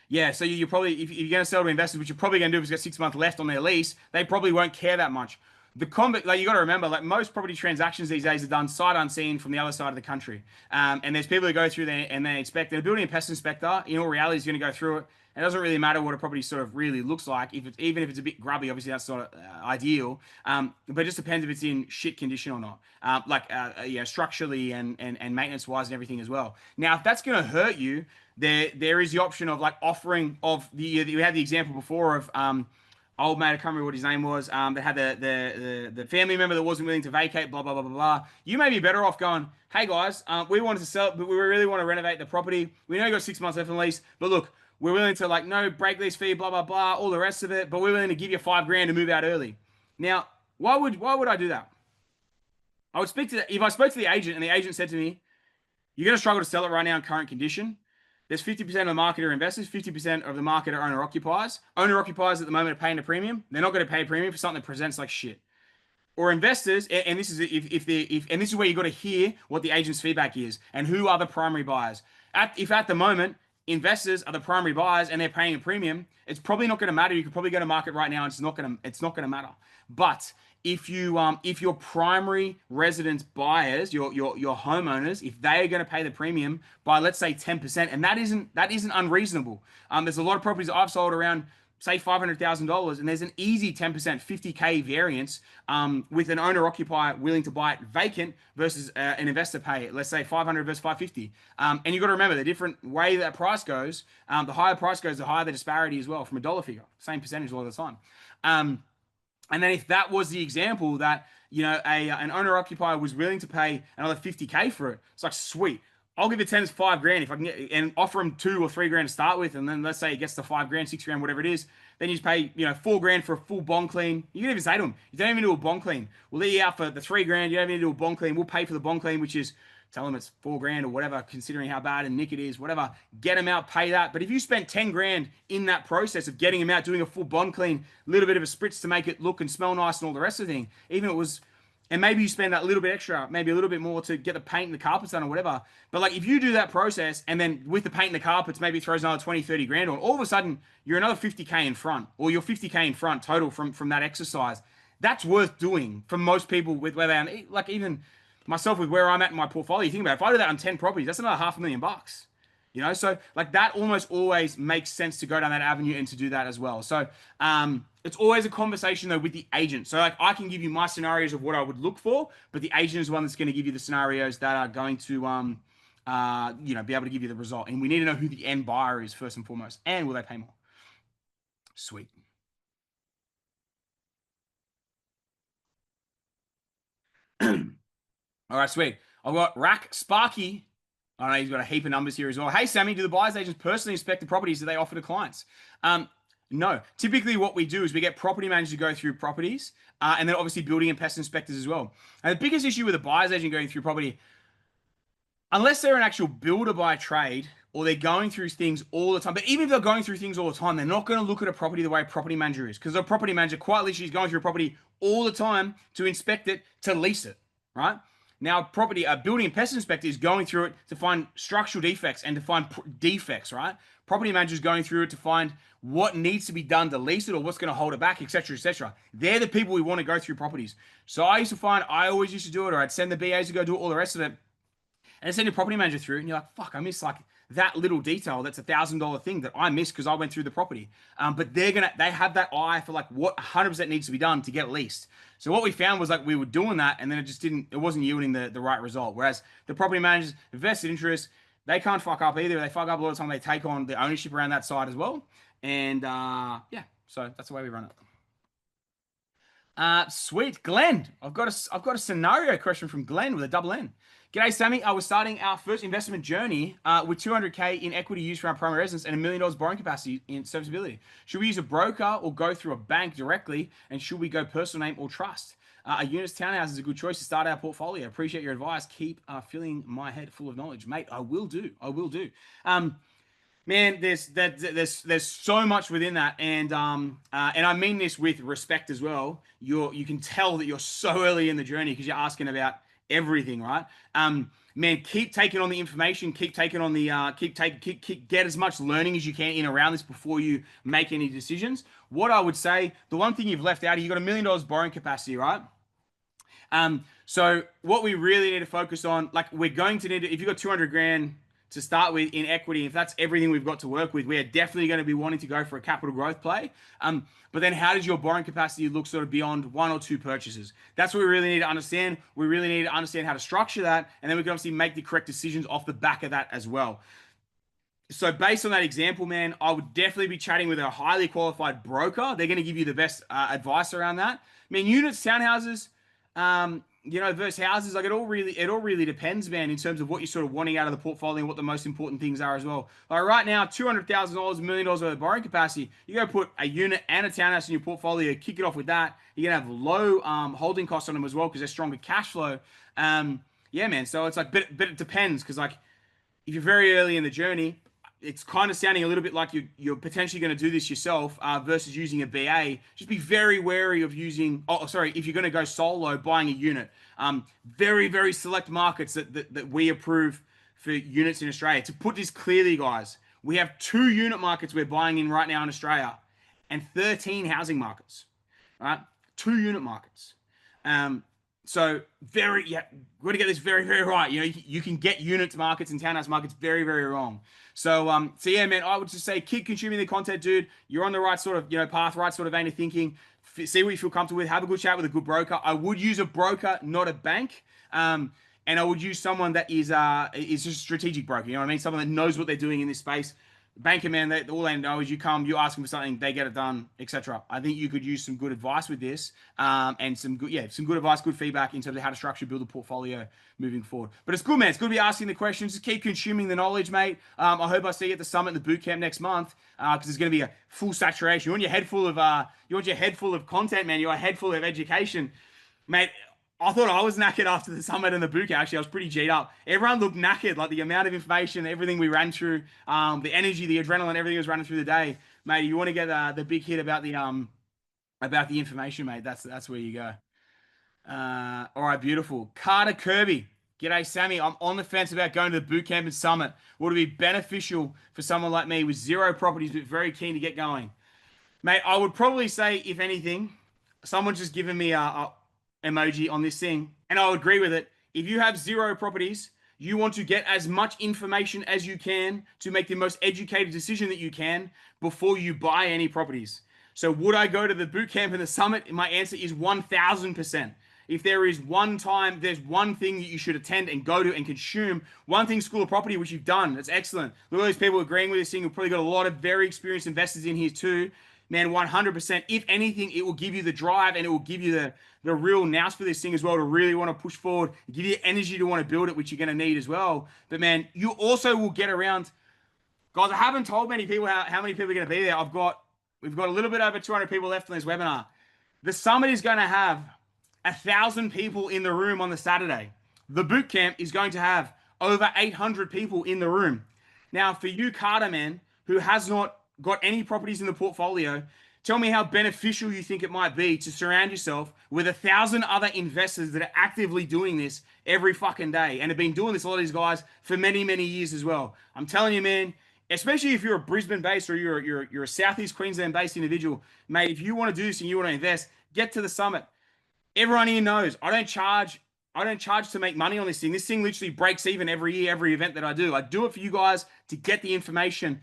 Yeah, so you're probably, if you're going to sell to investors, which you're probably going to do if it's got 6 months left on their lease, they probably won't care that much. Like you got to remember, like most property transactions these days are done sight unseen from the other side of the country. And there's people who go through there and they inspect. And a building and pest inspector, in all reality, is going to go through it. It doesn't really matter what a property sort of really looks like. Even if it's a bit grubby, obviously that's not ideal. But it just depends if it's in shit condition or not. Structurally and maintenance wise and everything as well. Now, if that's going to hurt you, there is the option of like offering of we had the example before of old mate, I can't remember what his name was. That had the family member that wasn't willing to vacate. Blah blah blah blah blah. You may be better off going, hey guys, we wanted to sell, but we really want to renovate the property. We know you got 6 months left on the lease, but look. We're willing to no break lease fee, blah, blah, blah, all the rest of it, but we're willing to give you $5,000 to move out early. Now, why would I do that? I would if I spoke to the agent and the agent said to me, you're going to struggle to sell it right now in current condition. There's 50% of the market are investors, 50% of the market are owner occupiers. Owner occupiers at the moment are paying a premium. They're not going to pay a premium for something that presents like shit. Or investors, and this is and this is where you got to hear what the agent's feedback is and who are the primary buyers. If at the moment investors are the primary buyers and they're paying a premium, it's probably not going to matter. You could probably go to market right now and it's not going to matter. But if your primary residence buyers, your homeowners, if they are going to pay the premium by let's say 10%, and that isn't unreasonable. There's a lot of properties that I've sold around say $500,000, and there's an easy 10%, $50K variance with an owner occupier willing to buy it vacant versus an investor pay, let's say 500 versus 550. And you've got to remember the different way that price goes, the higher price goes, the higher the disparity as well from a dollar figure, same percentage all the time. And then if that was the example that, an owner occupier was willing to pay another 50K for it, it's like, sweet. I'll give the tenants $5,000 if I can get, and offer them $2,000 or $3,000 to start with, and then let's say it gets to $5,000, $6,000, whatever it is. Then you just pay, $4,000 for a full bond clean. You can even say to them, you don't even do a bond clean. We'll let you out for the $3,000. You don't even do a bond clean. We'll pay for the bond clean, which is tell them it's $4,000 or whatever, considering how bad and nick it is, whatever. Get them out, pay that. But if you spent $10,000 in that process of getting them out, doing a full bond clean, a little bit of a spritz to make it look and smell nice and all the rest of the thing, even if it was. And maybe you spend that little bit extra, maybe a little bit more to get the paint and the carpets done or whatever. But like if you do that process and then with the paint and the carpets, maybe it throws another 20, 30 grand on, all of a sudden you're another 50K in front, or you're 50K in front total from that exercise. That's worth doing for most people with where they are, like even myself with where I'm at in my portfolio. You think about it, if I do that on 10 properties, that's another $500,000. So like that almost always makes sense to go down that avenue and to do that as well. So it's always a conversation though with the agent. So like I can give you my scenarios of what I would look for, but the agent is one that's going to give you the scenarios that are going to be able to give you the result. And we need to know who the end buyer is first and foremost, and will they pay more? Sweet. All right, sweet. I've got Rack Sparky. I know he's got a heap of numbers here as well. Hey, Sammy, do the buyer's agents personally inspect the properties that they offer to clients? No. Typically, what we do is we get property managers to go through properties, and then obviously building and pest inspectors as well. And the biggest issue with a buyer's agent going through property, unless they're an actual builder by trade or they're going through things all the time, but even if they're going through things all the time, they're not going to look at a property the way a property manager is, because a property manager quite literally is going through a property all the time to inspect it, to lease it, right? Now, a building and pest inspector is going through it to find structural defects and to find defects, right? Property manager is going through it to find what needs to be done to lease it or what's going to hold it back, etc., etc. They're the people we want to go through properties. So I always used to do it, or I'd send the BAs to go do all the rest of it, and send your property manager through, and you're like, fuck, I missed like that little detail. That's $1,000 thing that I missed because I went through the property. But they have that eye for like what 100% needs to be done to get leased. So what we found was like we were doing that, and then it wasn't yielding the right result. Whereas the property managers, vested interest, they can't fuck up either. They fuck up a lot of time. They take on the ownership around that side as well. And so that's the way we run it. Sweet. Glenn, I've got a scenario question from Glenn with a double N. G'day, Sammy. I was starting our first investment journey with 200K in equity used for our primary residence and $1 million borrowing capacity in serviceability. Should we use a broker or go through a bank directly? And should we go personal name or trust? A unit's townhouse is a good choice to start our portfolio. Appreciate your advice. Keep filling my head full of knowledge, mate. I will do. Man, there's so much within that, and I mean this with respect as well. You can tell that you're so early in the journey because you're asking about everything, right? Man, keep taking on the information, keep taking on the get as much learning as you can in around this before you make any decisions. What I would say, the one thing you've left out, you got $1 million borrowing capacity, right? So what we really need to focus on, like we're going to need to, if you've got 200 grand to start with in equity, if that's everything we've got to work with, we are definitely going to be wanting to go for a capital growth play. But then how does your borrowing capacity look sort of beyond 1 or 2 purchases? That's what we really need to understand. We really need to understand how to structure that. And then we can obviously make the correct decisions off the back of that as well. So based on that example, man, I would definitely be chatting with a highly qualified broker. They're going to give you the best advice around that. I mean, units, townhouses, versus houses, like it all really depends, man, in terms of what you're sort of wanting out of the portfolio and what the most important things are as well. Like right now, $200,000, $1 million worth of borrowing capacity, you go put a unit and a townhouse in your portfolio, kick it off with that. You're gonna have low holding costs on them as well because they're stronger cash flow. Yeah, man. So it's like, but it depends because like if you're very early in the journey, it's kind of sounding a little bit like you're potentially going to do this yourself versus using a BA. Just be very wary of using. Oh, sorry, if you're going to go solo, buying a unit. Very, very select markets that we approve for units in Australia. To put this clearly, guys, we have 2 unit markets we're buying in right now in Australia, and 13 housing markets. Right, 2 unit markets. So we've got to get this very, very right. You can get units markets and townhouse markets very, very wrong. So yeah, man, I would just say keep consuming the content, dude. You're on the right sort of, path, right sort of vein of thinking. See what you feel comfortable with. Have a good chat with a good broker. I would use a broker, not a bank. And I would use someone that is just a strategic broker. You know what I mean? Someone that knows what they're doing in this space. Banker, man, all they know is you come, you ask them for something, they get it done, etc. I think you could use some good advice with this, and some good advice, good feedback in terms of how to structure, build a portfolio moving forward. But it's good, man. It's good to be asking the questions. Just keep consuming the knowledge, mate. I hope I see you at the summit and the boot camp next month, because it's going to be a full saturation. You want your head full of content, man. You want a head full of education, mate. I thought I was knackered after the summit and the boot camp. Actually, I was pretty G'd up. Everyone looked knackered, like the amount of information, everything we ran through, the energy, the adrenaline, everything was running through the day. Mate, you want to get the big hit about the information, mate. That's where you go. All right, beautiful. Carter Kirby. G'day, Sammy. I'm on the fence about going to the boot camp and summit. Would it be beneficial for someone like me with 0 properties but very keen to get going? Mate, I would probably say, if anything, someone's just given me a emoji on this thing, and I'll agree with it. If you have 0 properties, You want to get as much information as you can to make the most educated decision that you can before you buy any properties. So would I go to the boot camp and the summit? My answer is 1000%. If there is one time, there's one thing that you should attend and go to and consume, one thing, School of Property, which you've done. That's excellent. Look at all these people agreeing with this thing. We've probably got a lot of very experienced investors in here too. Man, 100%. If anything, it will give you the drive and it will give you the real nous for this thing as well to really want to push forward, give you energy to want to build it, which you're going to need as well. But man, you also will get around. Guys, I haven't told many people how many people are going to be there. We've got a little bit over 200 people left on this webinar. The summit is going to have 1,000 people in the room on the Saturday. The boot camp is going to have over 800 people in the room. Now, for you, Carter, man, who has not got any properties in the portfolio, tell me how beneficial you think it might be to surround yourself with 1,000 other investors that are actively doing this every fucking day and have been doing this, a lot of these guys, for many, many years as well. I'm telling you, man, especially if you're a Brisbane-based or you're a Southeast Queensland-based individual, mate, if you want to do this and you want to invest, get to the summit. Everyone here knows I don't charge to make money on this thing. This thing literally breaks even every year, every event that I do. I do it for you guys to get the information.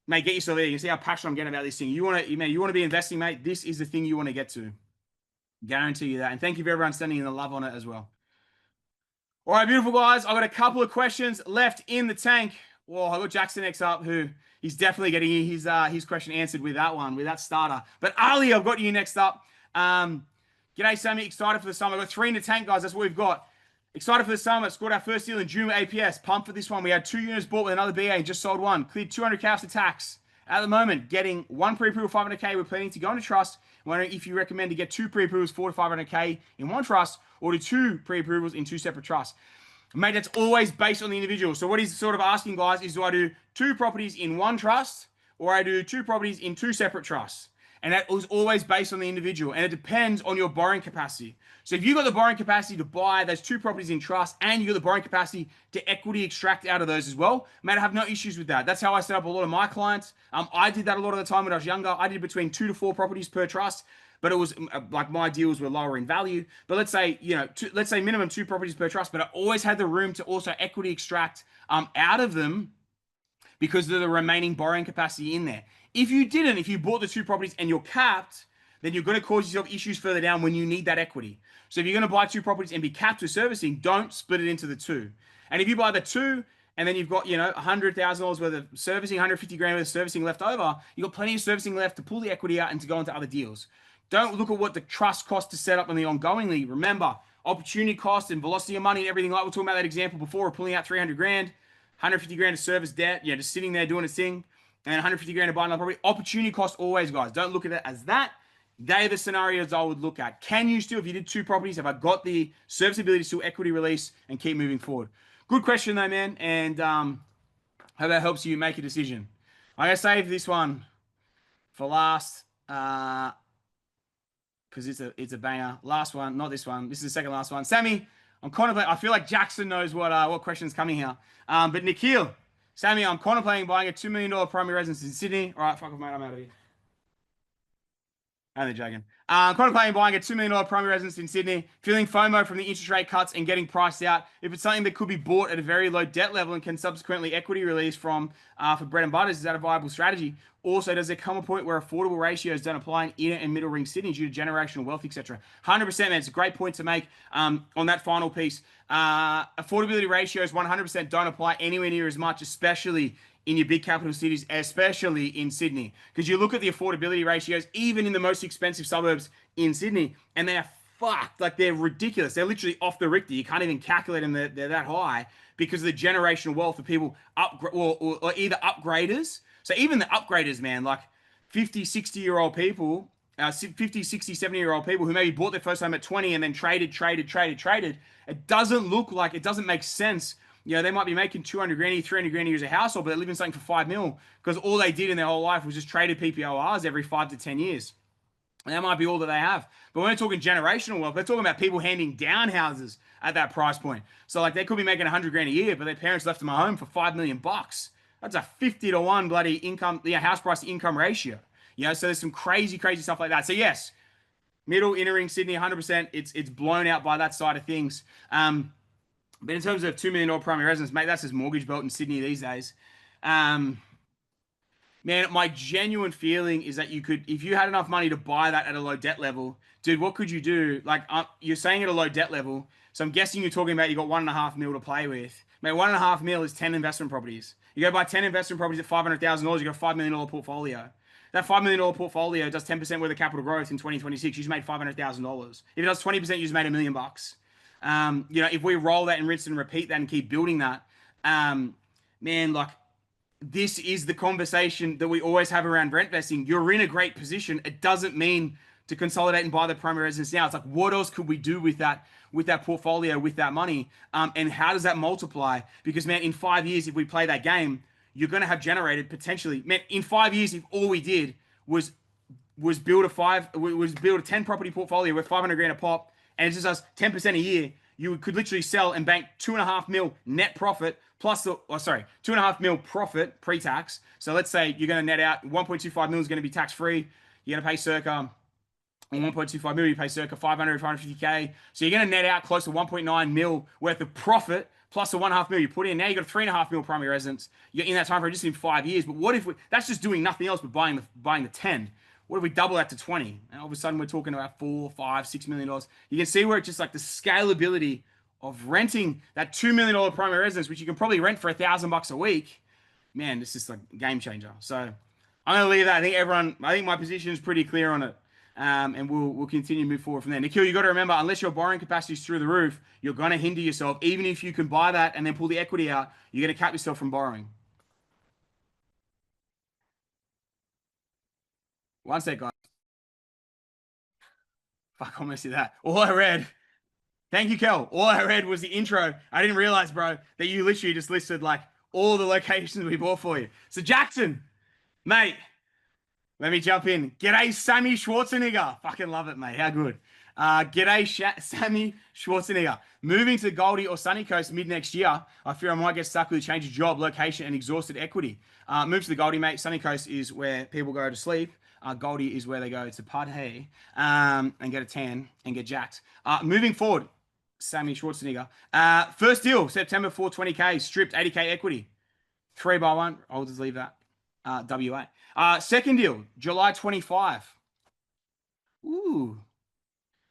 Mate, get yourself there. You can see how passionate I'm getting about this thing. You want to be investing, mate. This is the thing you want to get to. Guarantee you that. And thank you for everyone sending in the love on it as well. All right, beautiful guys. I've got a couple of questions left in the tank. Well, I've got Jackson next up, who he's definitely getting his question answered with that one, with that starter. But Ali, I've got you next up. G'day, Sammy. Excited for the summer. I've got 3 in the tank, guys. That's what we've got. Excited for the summer. Scored our first deal in June with APS. Pumped for this one. We had 2 units bought with another BA and just sold one. Cleared 200K after tax. At the moment, getting 1 pre-approval 500K. We're planning to go into trust. Wondering if you recommend to get 2 pre-approvals 4 to 500K in one trust or do 2 pre-approvals in 2 separate trusts. Mate, that's always based on the individual. So what he's sort of asking, guys, is do I do 2 properties in one trust or I do 2 properties in 2 separate trusts? And that was always based on the individual. And it depends on your borrowing capacity. So if you've got the borrowing capacity to buy those 2 properties in trust and you've got the borrowing capacity to equity extract out of those as well, mate, I have no issues with that. That's how I set up a lot of my clients. I did that a lot of the time when I was younger. I did between 2 to 4 properties per trust. But it was like my deals were lower in value. But let's say, let's say minimum 2 properties per trust. But I always had the room to also equity extract out of them because of the remaining borrowing capacity in there. If you bought the 2 properties and you're capped, then you're going to cause yourself issues further down when you need that equity. So if you're going to buy 2 properties and be capped with servicing, don't split it into the 2. And if you buy the 2 and then you've got, $100,000 worth of servicing, 150 grand worth of servicing left over, you've got plenty of servicing left to pull the equity out and to go into other deals. Don't look at what the trust cost to set up on the ongoingly. Remember, opportunity cost and velocity of money and everything. Like we're talking about that example before, we're pulling out 300 grand, 150 grand to service debt, just sitting there doing its thing, and 150 grand to buy another property. Opportunity cost always, guys. Don't look at it as that. They are the scenarios I would look at. Can you still, if you did 2 properties, have I got the serviceability to still equity release and keep moving forward? Good question though, man. And hope that helps you make a decision. I'm going to save this one for last because it's a banger. Last one, not this one. This is the second last one. Sammy, I'm contemplating. I feel like Jackson knows what question's coming here. But Nikhil, Sammy, I'm contemplating buying a $2 million primary residence in Sydney. All right, fuck off, mate. I'm out of here. Only joking. Contemplating buying a $2 million primary residence in Sydney, feeling FOMO from the interest rate cuts and getting priced out. If it's something that could be bought at a very low debt level and can subsequently equity release from for bread and butter, is that a viable strategy? Also, does there come a point where affordable ratios don't apply in inner and middle ring Sydney due to generational wealth, etc.? 100%, man. It's a great point to make on that final piece. Affordability ratios 100% don't apply anywhere near as much, especially in your big capital cities, especially in Sydney. Because you look at the affordability ratios, even in the most expensive suburbs in Sydney, and they are fucked. Like, they're ridiculous. They're literally off the Richter. You can't even calculate them. They're that high because of the generational wealth of people or either upgraders. So even the upgraders, man, like 50, 60-year-old people, 50, 60, 70-year-old people who maybe bought their first home at 20 and then traded. It doesn't look like, it doesn't make sense. They might be making 200 grand, 300 grand a year as a household, but they live in something for 5 mil because all they did in their whole life was just traded PPORs every 5 to 10 years. And that might be all that they have. But when we're talking generational wealth, we're talking about people handing down houses at that price point. So like they could be making 100 grand a year, but their parents left them a home for $5 million. That's a 50 to 1 bloody income, house price to income ratio. So there's some crazy stuff like that. So yes, middle, inner ring Sydney, 100%. It's blown out by that side of things. But in terms of $2 million primary residence, mate, that's his mortgage belt in Sydney these days. Um, Man, my genuine feeling is that you could, if you had enough money to buy that at a low debt level, dude, what could you do? Like, you're saying at a low debt level, so I'm guessing you're talking about you got 1.5 mil to play with. Mate, 1.5 mil is 10 investment properties. You go buy 10 investment properties at $500,000, you got a $5 million portfolio. That $5 million portfolio does 10% worth of capital growth in 2026. You just made $500,000. If it does 20%, you just made $1 million. If we roll that and rinse and repeat that and keep building that, man, like this is the conversation that we always have around rent vesting. You're in a great position. It doesn't mean to consolidate and buy the primary residence now. It's like, what else could we do with that portfolio, with that money? And how does that multiply? Because man, in 5 years, if we play that game, you're going to have generated potentially, man, in 5 years, if all we did was build a 10 property portfolio with 500 grand a pop, and it's just us 10% a year, you could literally sell and bank 2.5 mil net profit plus the, 2.5 mil profit pre-tax. So let's say you're going to net out 1.25 mil is going to be tax free. You're going to pay circa on 1.25 mil, you pay circa 500, 550K. So you're going to net out close to 1.9 mil worth of profit plus the 1.5 mil you put in. Now you've got a 3.5 mil primary residence. You're in that time frame just in 5 years. But what if that's just doing nothing else but buying the 10? What if we double that to 20? And all of a sudden we're talking about $4, $5, $6 million. You can see where it's just like the scalability of renting that $2 million primary residence, which you can probably rent for $1,000 a week. Man, this is like a game changer. So I'm going to leave that. I think my position is pretty clear on it. And we'll continue to move forward from there. Nikhil, you got to remember, unless your borrowing capacity is through the roof, you're going to hinder yourself. Even if you can buy that and then pull the equity out, you're going to cap yourself from borrowing. One sec, guys. Fuck, I almost did that. All I read. Thank you, Kel. All I read was the intro. I didn't realize, bro, that you literally just listed like all the locations we bought for you. So Jackson, mate, let me jump in. G'day, Sammy Schwarzenegger. Fucking love it, mate. How good. G'day, Sammy Schwarzenegger. Moving to Goldie or Sunny Coast mid next year. I fear I might get stuck with a change of job, location, and exhausted equity. Move to the Goldie, mate. Sunny Coast is where people go to sleep. Goldie is where they go to party and get a tan and get jacked. Moving forward, Sammy Schwarzenegger. First deal, September 420K, stripped 80K equity. 3x1. I'll just leave that. WA. Second deal, July 25. Ooh.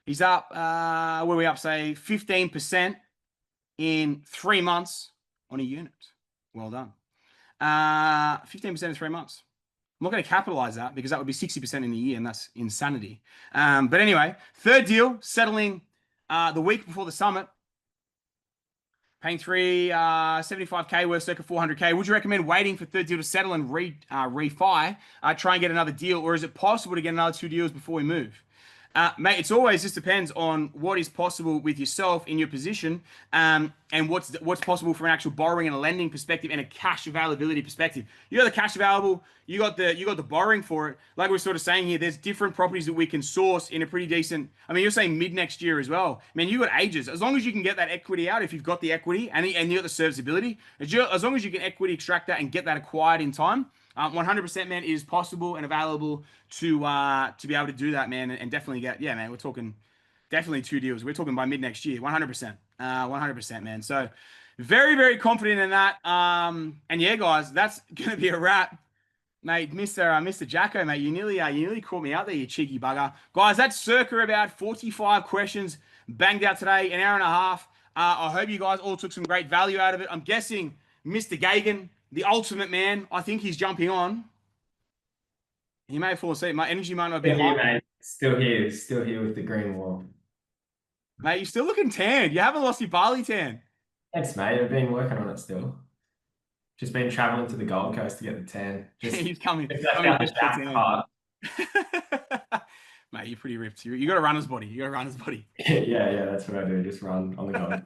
He's up, where are we up, say, 15% in 3 months on a unit. Well done. 15% in 3 months. I'm not going to capitalize that because that would be 60% in a year, and that's insanity. But anyway, third deal, settling the week before the summit. Paying 75K worth circa 400K. Would you recommend waiting for third deal to settle and refi, try and get another deal, or is it possible to get another 2 deals before we move? Mate, it's always just depends on what is possible with yourself in your position, and what's possible from an actual borrowing and a lending perspective and a cash availability perspective. You got the cash available, you got the borrowing for it. Like we're sort of saying here, there's different properties that we can source in a pretty decent. I mean, you're saying mid next year as well. Man, you got ages. As long as you can get that equity out, if you've got the equity and you got the serviceability, as long as you can equity extract that and get that acquired in time. 100%, man, it is possible and available to be able to do that, man, and definitely get, yeah, man, we're talking definitely 2 deals. We're talking by mid next year, 100%, 100%, man. So very, very confident in that. And yeah, guys, that's gonna be a wrap, mate. Mr. Jacko, mate, you nearly caught me out there, you cheeky bugger, guys. That's circa about 45 questions banged out today, an hour and a half. I hope you guys all took some great value out of it. I'm guessing Mr. Gagan, the ultimate man, I think he's jumping on. He may have fallen asleep. My energy might not be Still here, high. mate. Still here with the green wall. Mate, you're still looking tanned. You haven't lost your barley tan. Thanks, mate. I've been working on it still. Just been traveling to the Gold Coast to get the tan. He's coming. Just out the Jack part. Mate, you're pretty ripped. You got a runner's body. You got a runner's body. Yeah, that's what I do. Just run on the Gold.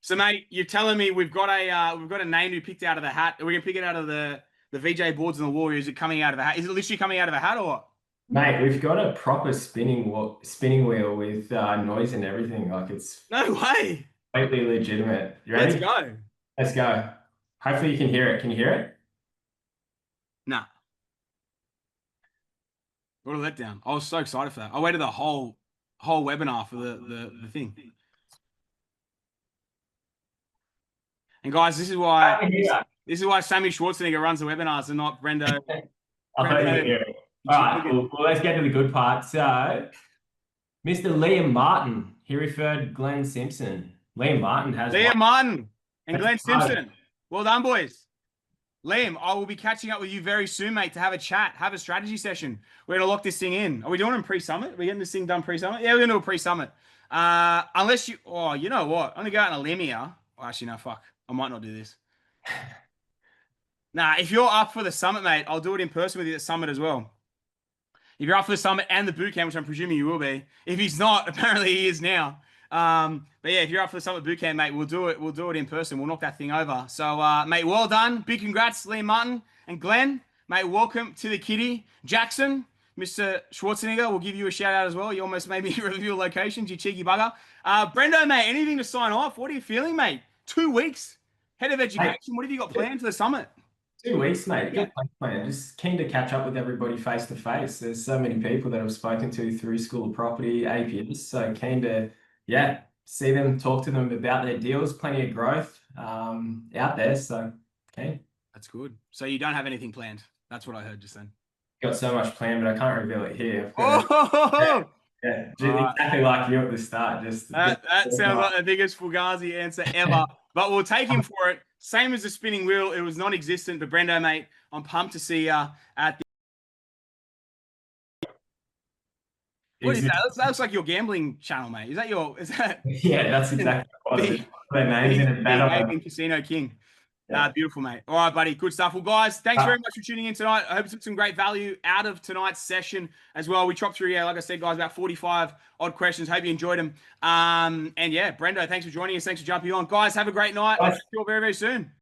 So, mate, you're telling me we've got a name we picked out of the hat. Are we gonna pick it out of the VJ boards and the wall? Or is it coming out of the hat? Is it literally coming out of the hat or what? Mate, we've got a proper spinning wheel with noise and everything. Like it's No way. completely legitimate. You ready? Let's go. Let's go. Hopefully you can hear it. Can you hear it? Nah. What a letdown. I was so excited for that. I waited the whole webinar for the thing. And guys, this is why Sammy Schwarzenegger runs the webinars and not Brendo. I thought you were here. All right, well, let's get to the good part. So, Mr. Liam Martin, he referred Glenn Simpson. Liam Martin has Liam Martin and Glenn That's hard. Simpson. Well done, boys. Liam, I will be catching up with you very soon, mate, to have a chat, have a strategy session. We're going to lock this thing in. Are we doing it pre-summit? Are we getting this thing done pre-summit? Yeah, we're going to do a pre-summit. Unless you, oh, you know what? I'm going to go out on a limb here. Oh, actually, no, fuck. I might not do this. Nah, if you're up for the summit, mate, I'll do it in person with you at the summit as well. If you're up for the summit and the boot camp, which I'm presuming you will be. If he's not, apparently he is now. But yeah, if you're up for the summit boot camp, mate, we'll do it. We'll do it in person. We'll knock that thing over. So, mate, well done. Big congrats, Liam Martin and Glenn. Mate, welcome to the kitty. Jackson, Mr. Schwarzenegger, we'll give you a shout out as well. You almost made me reveal your locations, you cheeky bugger. Brendo, mate, anything to sign off? What are you feeling, mate? 2 weeks. Head of education. Mate, what have you got planned for the summit? 2 weeks, mate. Good plan. Just keen to catch up with everybody face to face. There's so many people that I've spoken to through School of Property, APS. So keen to, see them, talk to them about their deals. Plenty of growth out there. So keen. That's good. So you don't have anything planned. That's what I heard just then. Got so much planned, but I can't reveal it here. Exactly like you at the start. That sounds like the biggest Fugazi answer ever. But we'll take him for it. Same as the spinning wheel. It was non-existent. But Brendo, mate, I'm pumped to see you at the... What is that? That looks like your gambling channel, mate. Is that your... Yeah, that's exactly what it is. Their names in it. Casino King. Beautiful, mate. All right, buddy. Good stuff. Well, guys, thanks very much for tuning in tonight. I hope you took some great value out of tonight's session as well. We chopped through, like I said, guys, about 45 odd questions. Hope you enjoyed them. And Brendo, thanks for joining us. Thanks for jumping on. Guys, have a great night. I'll see you all very, very soon.